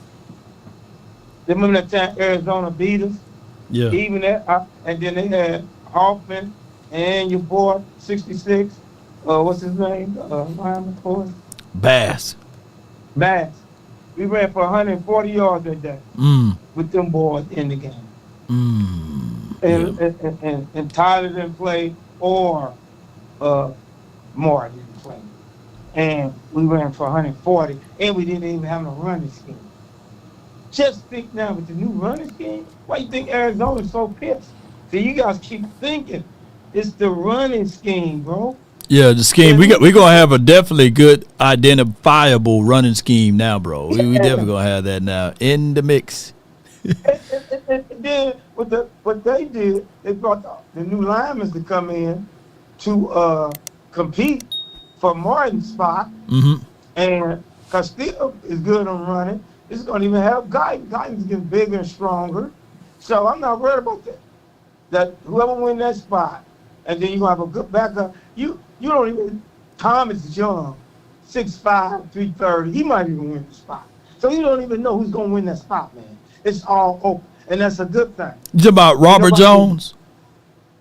Remember that time Arizona beat us. Yeah. Even that, and then they had Hoffman and your boy 66. What's his name? Lineman for us? Bass. We ran for 140 yards that day with them boys in the game. And Tyler didn't play or Martin didn't play. And we ran for 140, and we didn't even have no running scheme. Just think now with the new running scheme, why you think Arizona's so pissed? See, you guys keep thinking it's the running scheme, bro. Yeah, the scheme. We're gonna have a definitely good identifiable running scheme now, bro. We definitely gonna have that now in the mix. And then what they did, they brought the new linemen to come in to compete for Martin's spot. And Castillo is good on running. It's going to even help Guyton. Guyton's getting bigger and stronger. So I'm not worried about that. That whoever win that spot, and then you're going to have a good backup. You don't even, Thomas is young, 6'5", 330. He might even win the spot. So you don't even know who's going to win that spot, man. It's all open, and that's a good thing. You talking about Robert Jones?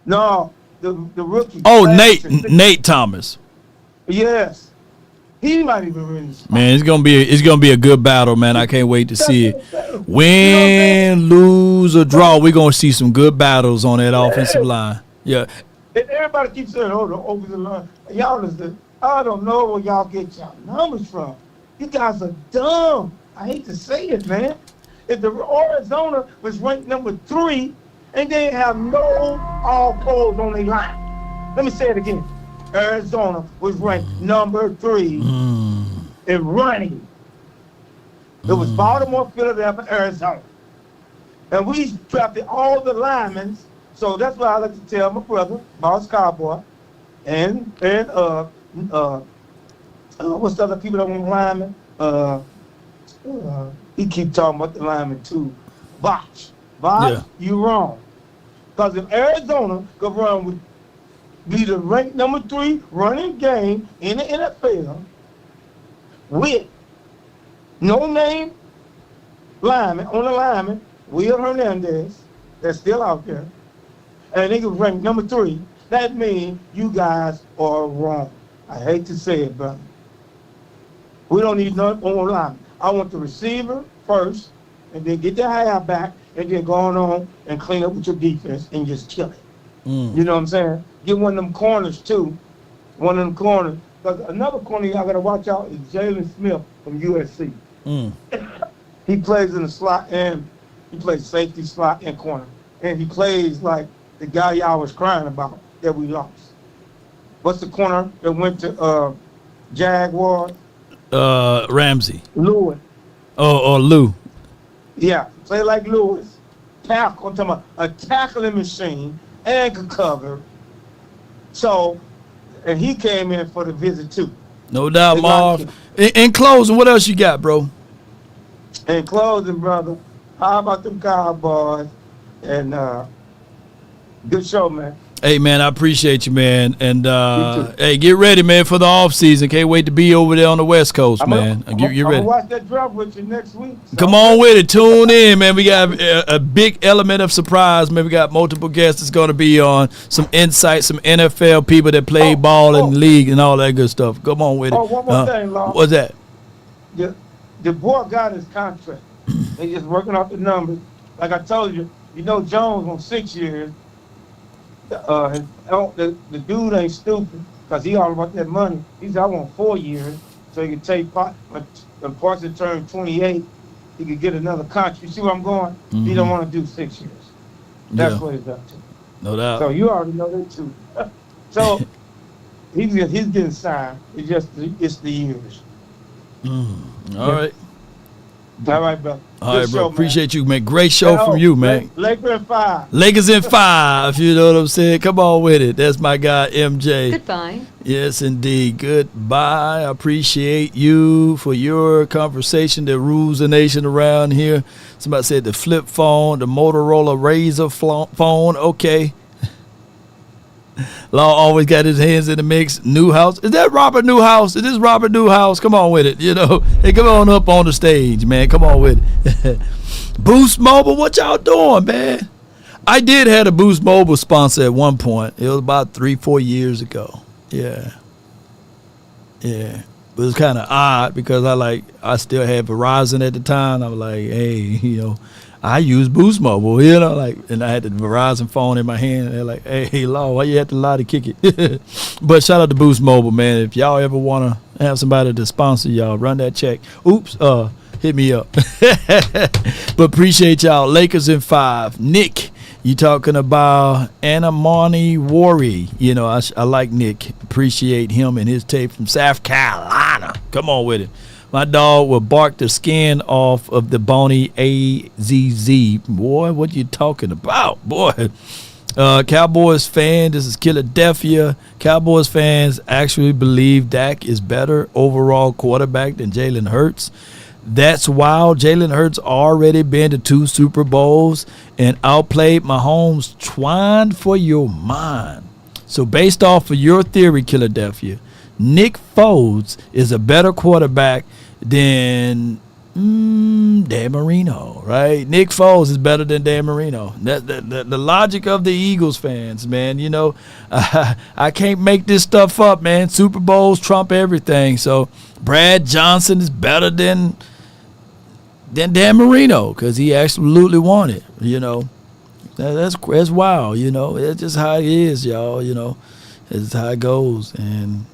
No, the rookie. Oh, Nate Thomas. Yes. He might even win the spot. Man, it's gonna be a good battle, man. I can't wait to see it. Win, lose, or draw, we're gonna see some good battles on that offensive line. Yeah. And everybody keeps saying, "Oh, the offensive line." Y'all listen. I don't know where y'all get y'all numbers from. You guys are dumb. I hate to say it, man. If the Arizona was ranked number 3 and they have no all pros on their line. Let me say it again. Arizona was ranked number 3 in running. It was Baltimore, Philadelphia, Arizona. And we drafted all the linemen. So that's why I like to tell my brother, Boss Cowboy, and what's the other people that want linemen? He keep talking about the linemen too. Bosch, you wrong. Because if Arizona could run with be the ranked number 3 running game in the NFL with no name lineman on the lineman, Will Hernandez, that's still out there, and they could rank number 3, that means you guys are wrong. I hate to say it, brother. We don't need no on lineman. I want the receiver first, and then get the halfback, and then go on and clean up with your defense and just kill it. You know what I'm saying? Get one of them corners too. One of them corners. Because another corner y'all gotta watch out is Jalen Smith from USC. He plays in the slot and he plays safety, slot, and corner. And he plays like the guy y'all was crying about that we lost. What's the corner that went to Jaguars? Ramsey. Lewis. Oh, Lou. Yeah, play like Lewis. Tackle, I'm talking about a tackling machine and could cover. So, and he came in for the visit too. No doubt, Marv. In closing, what else you got, bro? In closing, brother, how about them Cowboys? And good show, man. Hey, man, I appreciate you, man. And, hey, get ready, man, for the offseason. Can't wait to be over there on the West Coast, man. Get ready. I'm going to watch that draft with you next week. So. Come on with it. Tune in, man. We got a big element of surprise, man. We got multiple guests that's going to be on, some insight, some NFL people that play ball in the league and all that good stuff. Come on with it. One more thing, Law. What's that? The boy got his contract. They just working off the numbers. Like I told you, Jones on 6 years. The dude ain't stupid because he all about that money. He said, I want 4 years so he can take when Parsons turned 28, he could get another contract. You see where I'm going? He don't want to do 6 years. That's what it's up to. No doubt. So you already know that too. So he's getting signed. It's the years. All right. All right, bro. All right, bro. Appreciate you, man. Great show from you, man. Lakers in 5. Lakers in 5. You know what I'm saying? Come on with it. That's my guy, MJ. Goodbye. Yes, indeed. Goodbye. I appreciate you for your conversation that rules the nation around here. Somebody said the flip phone, the Motorola Razr phone. Okay. Law always got his hands in the mix. Newhouse. Is that Robert Newhouse? Is this Robert Newhouse? Come on with it. Hey, come on up on the stage, man. Come on with it. Boost Mobile, what y'all doing, man? I did have a Boost Mobile sponsor at one point. It was about 3-4 years ago. Yeah. It was kind of odd because I still had Verizon at the time. I was like, hey, I use Boost Mobile, and I had the Verizon phone in my hand. And they're like, hey, Law, why you had to lie to kick it? But shout out to Boost Mobile, man. If y'all ever want to have somebody to sponsor y'all, run that check. Oops, hit me up. But appreciate y'all. Lakers in 5. Nick, you talking about Anamani Worry. I like Nick. Appreciate him and his tape from South Carolina. Come on with it. My dog will bark the skin off of the bony AZZ. Boy, what you talking about? Boy. Cowboys fan, this is Philadelphia. Cowboys fans actually believe Dak is better overall quarterback than Jalen Hurts. That's wild. Jalen Hurts already been to 2 Super Bowls and outplayed Mahomes. Twine for your mind. So based off of your theory, Philadelphia, Nick Foles is a better quarterback than Dan Marino, right? Nick Foles is better than Dan Marino. The logic of the Eagles fans, man. I can't make this stuff up, man. Super Bowls trump everything. So Brad Johnson is better than Dan Marino because he absolutely won it. That's wild. That's just how it is, y'all. It's how it goes. And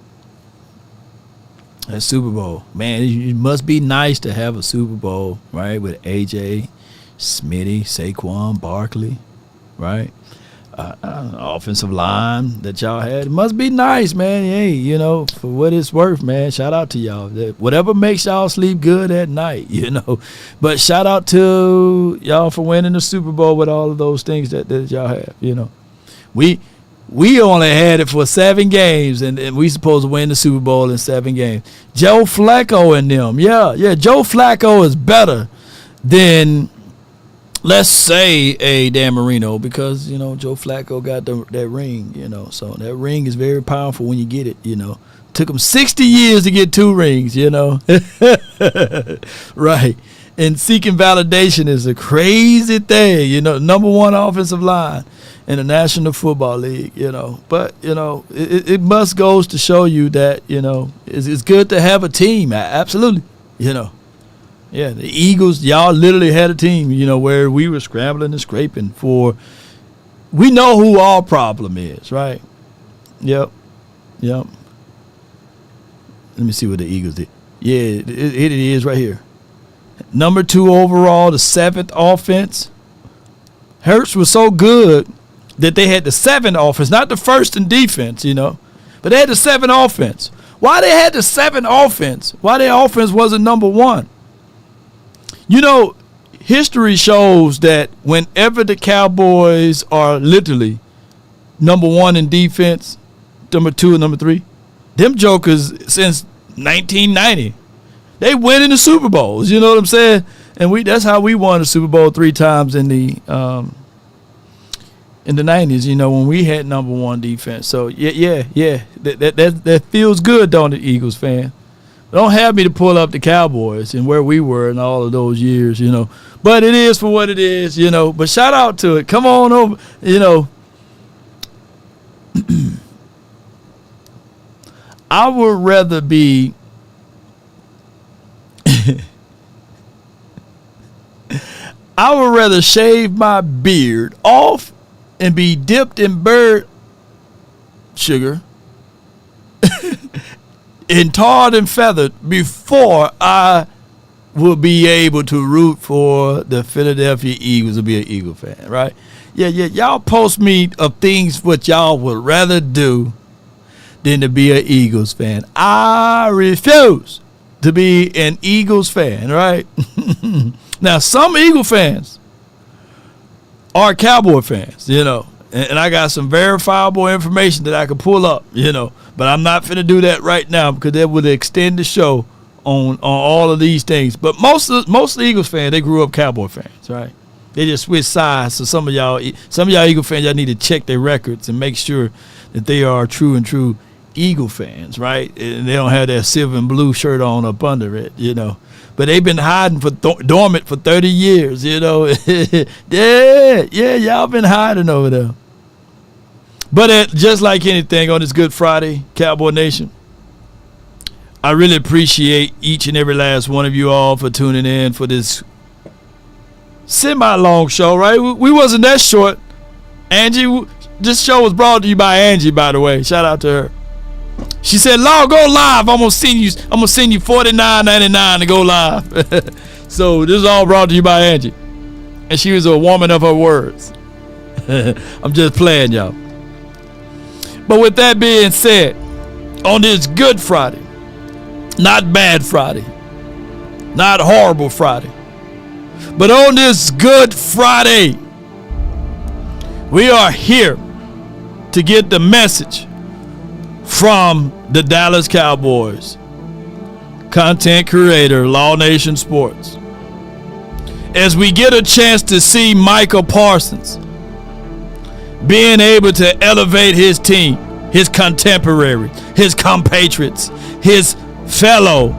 that Super Bowl, man, it must be nice to have a Super Bowl, right, with AJ, Smitty, Saquon, Barkley, right? Offensive line that y'all had. It must be nice, man. Hey, for what it's worth, man. Shout out to y'all. Whatever makes y'all sleep good at night, But shout out to y'all for winning the Super Bowl with all of those things that y'all have, We only had it for 7 games, and we supposed to win the Super Bowl in 7 games. Joe Flacco and them. Yeah, Joe Flacco is better than, let's say, a Dan Marino because, Joe Flacco got that ring, So that ring is very powerful when you get it, Took him 60 years to get 2 rings, Right. And seeking validation is a crazy thing, number 1 offensive line in the National Football League, But, it must goes to show you that, it's good to have a team. Absolutely, Yeah, the Eagles, y'all literally had a team, where we were scrambling and scraping for. We know who our problem is, right? Yep. Let me see what the Eagles did. Yeah, it is right here. Number 2 overall, the 7th offense. Hurts was so good that they had the 7th offense, not the 1st in defense, but they had the 7th offense. Why they had the 7th offense? Why their offense wasn't number 1? History shows that whenever the Cowboys are literally number 1 in defense, number 2 and number 3, them jokers since 1990, they win in the Super Bowls. You know what I'm saying? And that's how we won the Super Bowl 3 times in the 90s. When we had number 1 defense. So yeah. That feels good, don't it, Eagles fan? Don't have me to pull up the Cowboys and where we were in all of those years, But it is for what it is, But shout out to it. Come on over, I would rather be I would rather shave my beard off and be dipped in bird sugar and tarred and feathered before I will be able to root for the Philadelphia Eagles or be an Eagle fan, right? Yeah, y'all post me of things what y'all would rather do than to be an Eagles fan. I refuse to be an Eagles fan, right? Now, some Eagle fans are Cowboy fans, and I got some verifiable information that I can pull up, but I'm not finna do that right now because that would extend the show on all of these things. But most of the Eagles fans, they grew up Cowboy fans, right? They just switch sides. So some of y'all Eagle fans, y'all need to check their records and make sure that they are true Eagle fans, right? And they don't have that silver and blue shirt on up under it, But they've been hiding dormant for 30 years, Yeah, y'all been hiding over there. But just like anything on this Good Friday, Cowboy Nation, I really appreciate each and every last one of you all for tuning in for this semi-long show, right? We wasn't that short. Angie, this show was brought to you by Angie, by the way. Shout out to her. She said, "Law, go live. I'm gonna send you $49.99 to go live." So this is all brought to you by Angie, and she was a woman of her words. I'm just playing, y'all. But with that being said, on this Good Friday, not Bad Friday, not Horrible Friday, but on this Good Friday, we are here to get the message from the Dallas Cowboys, content creator, Law Nation Sports. As we get a chance to see Micah Parsons being able to elevate his team, his contemporaries, his compatriots, his fellow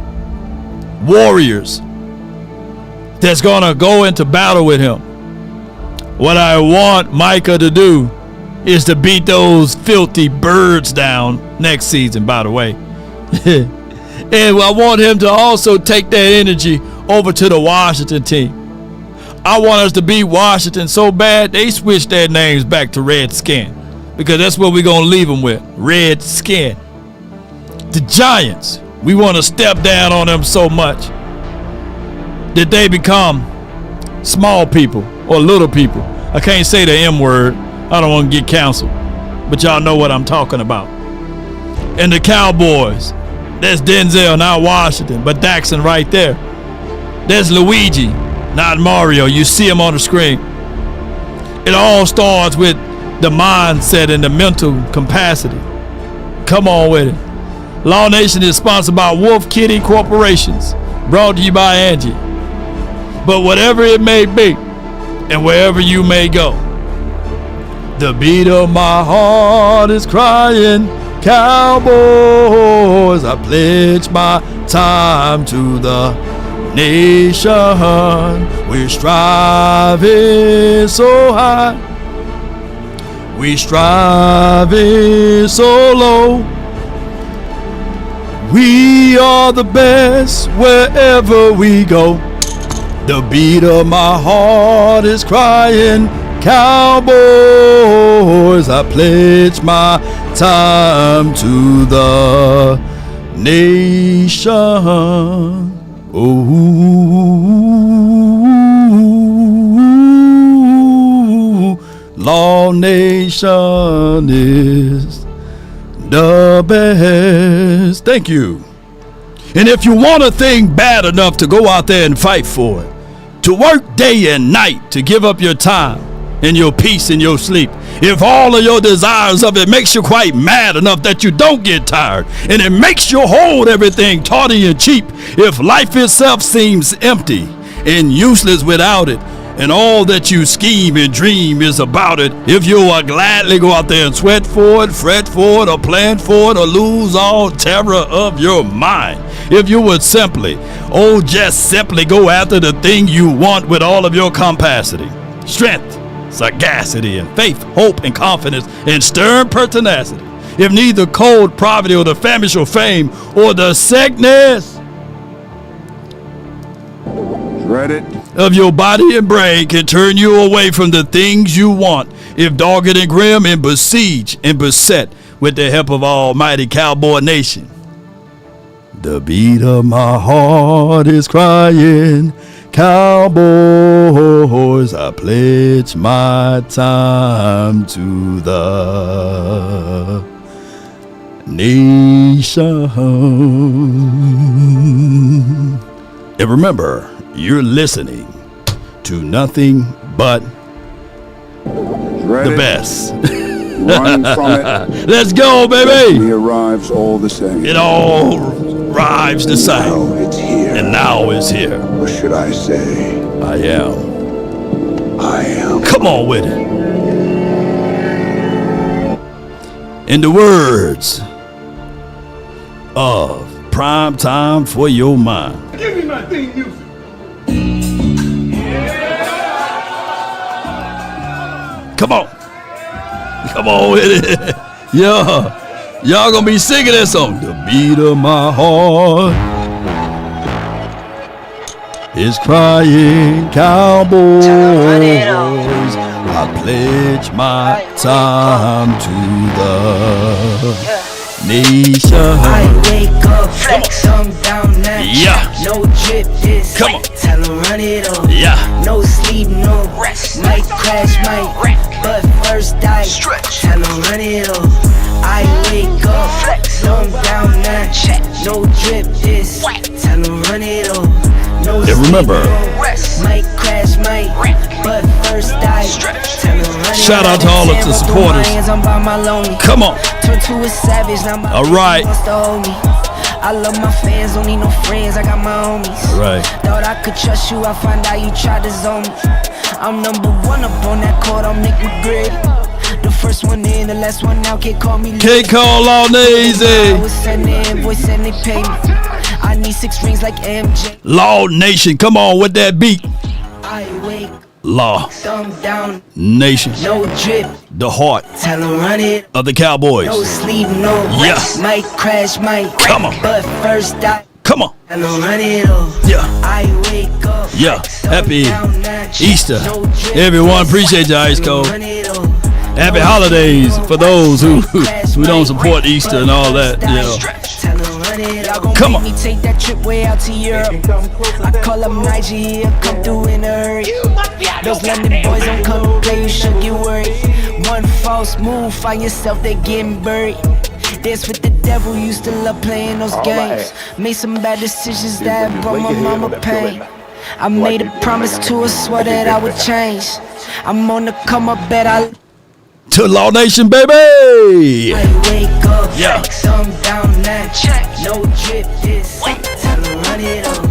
warriors that's going to go into battle with him. What I want Micah to do is to beat those filthy birds down next season, by the way. And I want him to also take that energy over to the Washington team. I want us to beat Washington so bad they switch their names back to Redskin, because that's what we're going to leave them with, Redskin. The Giants, we want to step down on them so much that they become small people or little people. I can't say the M word. I don't want to get canceled. But y'all know what I'm talking about. And the Cowboys, that's Denzel, not Washington, but Daxon right there. There's Luigi, not Mario. You see him on the screen. It all starts with the mindset and the mental capacity. Come on with it. Law Nation is sponsored by Wolf Kitty Corporations, brought to you by Angie. But whatever it may be, and wherever you may go, the beat of my heart is crying, Cowboys, I pledge my time to the nation. We're striving so high, we striving so low. We are the best wherever we go. The beat of my heart is crying, Cowboys, I pledge my time to the nation. Ooh, Law Nation is the best. Thank you. And if you want a thing bad enough to go out there and fight for it, to work day and night, to give up your time and your peace and your sleep, if all of your desires of it makes you quite mad enough that you don't get tired, and it makes you hold everything tawdry and cheap, if life itself seems empty and useless without it, and all that you scheme and dream is about it, if you will gladly go out there and sweat for it, fret for it, or plan for it, or lose all terror of your mind, if you would simply, just simply go after the thing you want with all of your capacity, strength, sagacity, and faith, hope, and confidence, and stern pertinacity, if neither cold poverty or the famish or fame or the sickness of your body and brain can turn you away from the things you want, if dogged and grim and besieged and beset with the help of Almighty Cowboy Nation. The beat of my heart is crying, Cowboys, I pledge my time to the nation. And remember, you're listening to nothing but the best. Run from it. Let's go, baby. He arrives all the same. It all arrives the same. Now it's here. And now it's here. Or should I say, I am. I am. Come on with it. In the words of Prime Time for Your Mind. Give me my theme music. Come on. Come on with it. Yeah. Y'all gonna be singing that song. The beat of my heart is crying Cowboys. I pledge my time to the nation. I wake up, flex, I'm down now. Yeah. No drip, this. Come on. Tell 'em run it up. Yeah. No sleep, no rest. Might crash, might wreck. But first I stretch. Tell 'em run it up. I wake up, flex, I'm down now. Check. No drip, this. Tell 'em run it up. No And remember, might crash, might wreck. But first I stretch. Tell 'em run it shout out to all of the supporters. Come on. All right. I love my fans, don't need no friends, I got my homies. Right. Thought I could trust you, I find out you tried to zone me. I'm number one up on that court, I'm Nick McGrady. The first one in, the last one out, can't call me. Can't call on easy. I was sending the invoice and they pay me. I need 6 rings like MJ. Law Nation, come on with that beat. I wake Law thumb down, Nation, no drip. the heart Tell 'em run it. of the Cowboys. No sleep, no Yeah. rest. Might crash, might Come on. But first I Come on. Tell 'em run it up. Yeah. I wake up. Yeah. Happy Easter. Everyone, appreciate you, Ice Cold. Happy holidays for those who don't support Easter and all that. You know. Come on. Me take that trip way out to Europe. I call up Nigeria, come through in a hurry. Those London boys don't come to play, you should get worried. One false move, find yourself they getting buried. Dance with the devil, used to love playing those games. Made some bad decisions that brought my mama pain. I made a promise to her, swore that I would change. I'm on the come up, bet I To Law Nation, baby. I wake up, Yeah. thumb down now. Check. No drip, this. Tell 'em run it up.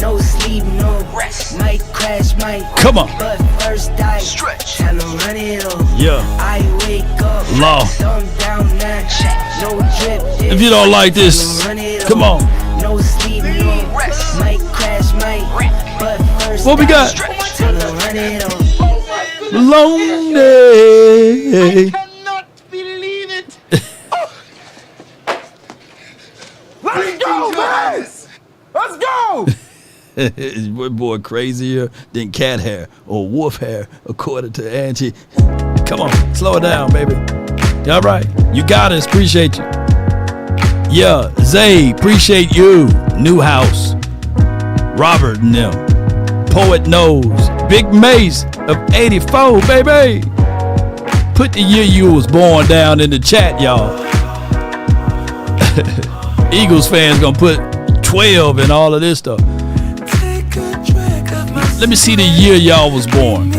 No sleep, no rest. Might crash, might. Come on. But first I stretch. Tell 'em run it up. Yeah. I wake up, Law. thumb down now. Check. No drip, this. If you don't like this, come on. No sleep, no rest. Might crash, might. But first What we got? Tell 'em run it up. Lonely. Believe it. Let's go, man! Let's go! Boy, crazier than cat hair or wolf hair, according to Angie. Come on, slow it down, baby. All right, you got us. Appreciate you. Yeah, Zay, appreciate you. New house. Robert and them. Poet Knows. Big Mace of 84, baby. Put the year you was born down in the chat, y'all. Eagles fans gonna put 12 and all of this stuff. Let me see the year y'all was born.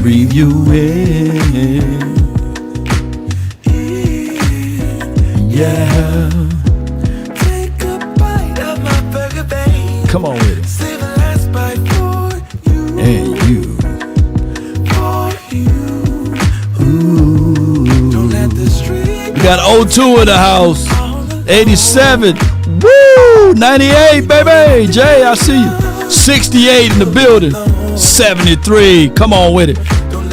Breathe you in. Yeah. Come on with it. And you. Ooh. We got 02 in the house. 87. Woo! 98, baby. Jay, I see you. 68 in the building. 73. Come on with it.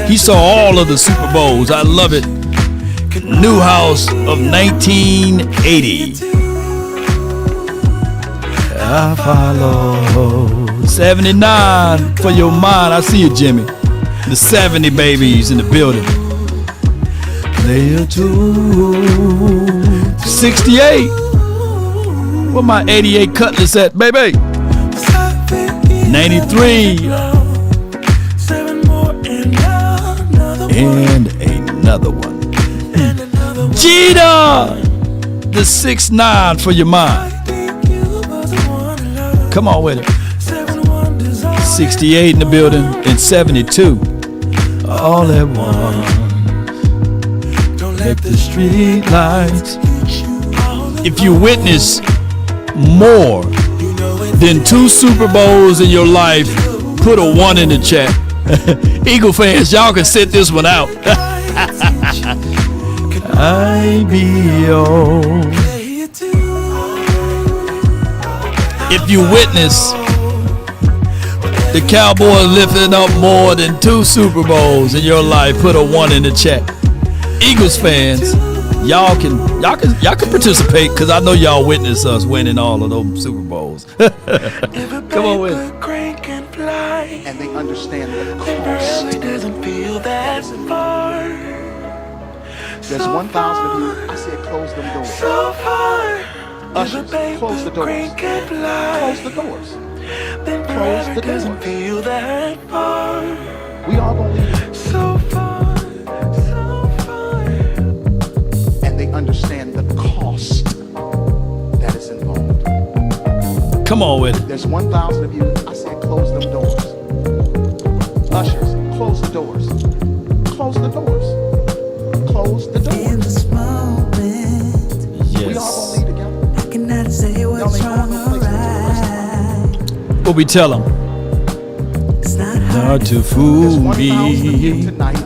He saw all of the Super Bowls. I love it. New house of 1980. I follow. 79 for your mind. I see you, Jimmy. The 70 babies in the building. There too. 68. Where my 88 Cutlass at, baby? 93. And another one. Jeter! The 6'9" for your mind. Come on with it. 68 in the building and 72. All at once. Let the street lights. If you witness more than 2 Super Bowls in your life, put a 1 in the chat. Eagle fans, y'all can sit this one out. I be yours. If you witness the Cowboys lifting up more than 2 Super Bowls in your life, put a 1 in the chat. Eagles fans, y'all can participate because I know y'all witnessed us winning all of those Super Bowls. Come on with it. And they understand the cost. Doesn't feel that far. There's 1,000 of you. I said close them doors. So far. Ushers, close the doors. Close the doors. Close the doors. Feel that far. We all gonna leave. So far, so far. And they understand the cost that is involved. Come on with it. There's 1,000 of you. I said close them doors. Ushers, close the doors. Close the doors. Close the doors. In this moment, we all gonna leave together. I cannot say what's wrong or right. What we tell them? It's not to fool me. Tonight,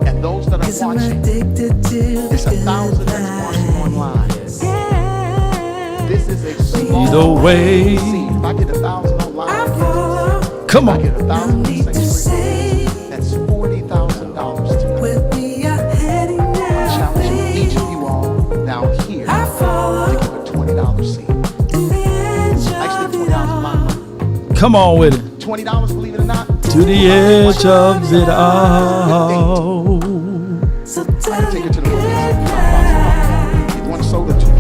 and those that are watching, it's 1,000 that's watching online. This is a small either way. If I get 1,000 online, come on. If I get 1,000 that's $40,000 tonight. I'm challenging each of you all down here to give a $20 seed. Actually, $20 my money. Come on with it. $20, believe it or not. To the edge of it all. So take it to the wilderness. If one sold it to you.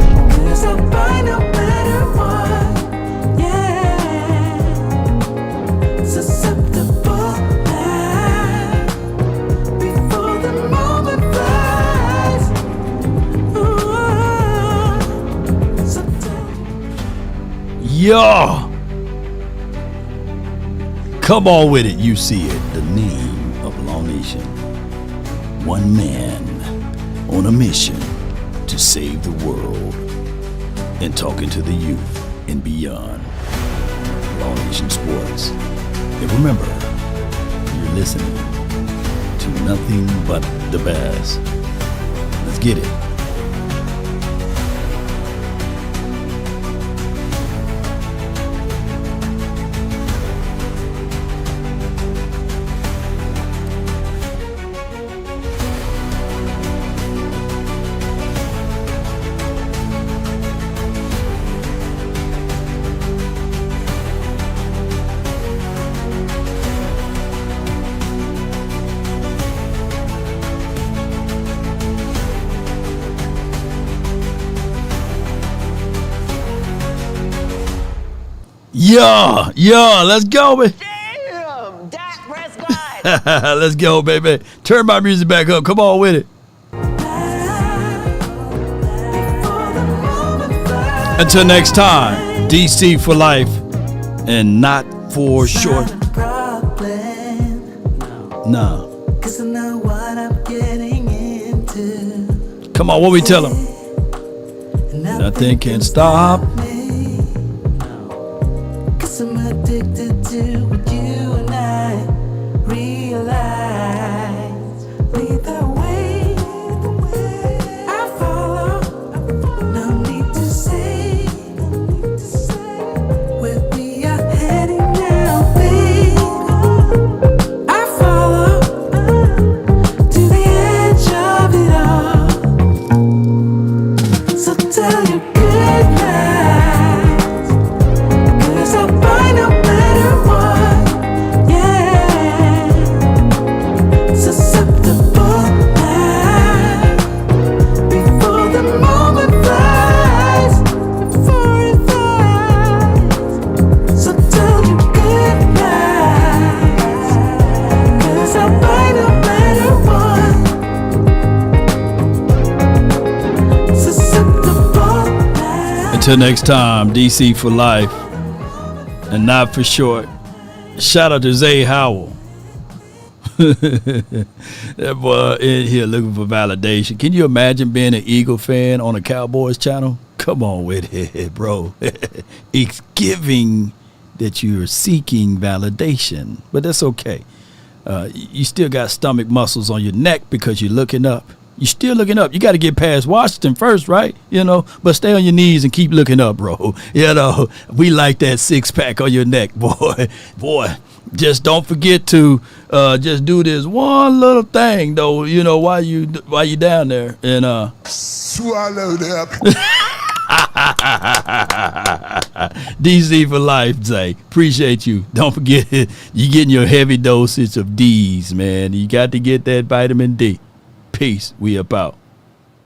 Yeah. Come on with it. You see it. The name of Law Nation. One man on a mission to save the world and talking to the youth and beyond. Law Nation Sports. And remember, you're listening to nothing but the best. Let's get it. Yeah, let's go, baby. Damn, Dak Prescott. Let's go, baby. Turn my music back up. Come on with it. Until next time, DC for life and not for short. No. Come on, what we tell them? Nothing can stop. I'm addicted to what you and I realize. Lead the way, I follow. No need to say where we are heading now, babe. I follow to the edge of it all. So tell you good night. Until next time, DC for life and not for short. Shout out to Zay Howell. That boy in here looking for validation. Can you imagine being an Eagle fan on a Cowboys channel? Come on with it, bro. It's giving that you're seeking validation, but that's okay. You still got stomach muscles on your neck because you're looking up. You're still looking up. You got to get past Washington first, right? But stay on your knees and keep looking up, bro. We like that 6-pack on your neck, boy. Just don't forget to just do this one little thing though, while you down there, and Swallow that. DC for life, Zay. Appreciate you. Don't forget you getting your heavy dosage of D's, man. You got to get that vitamin D. Peace. We about.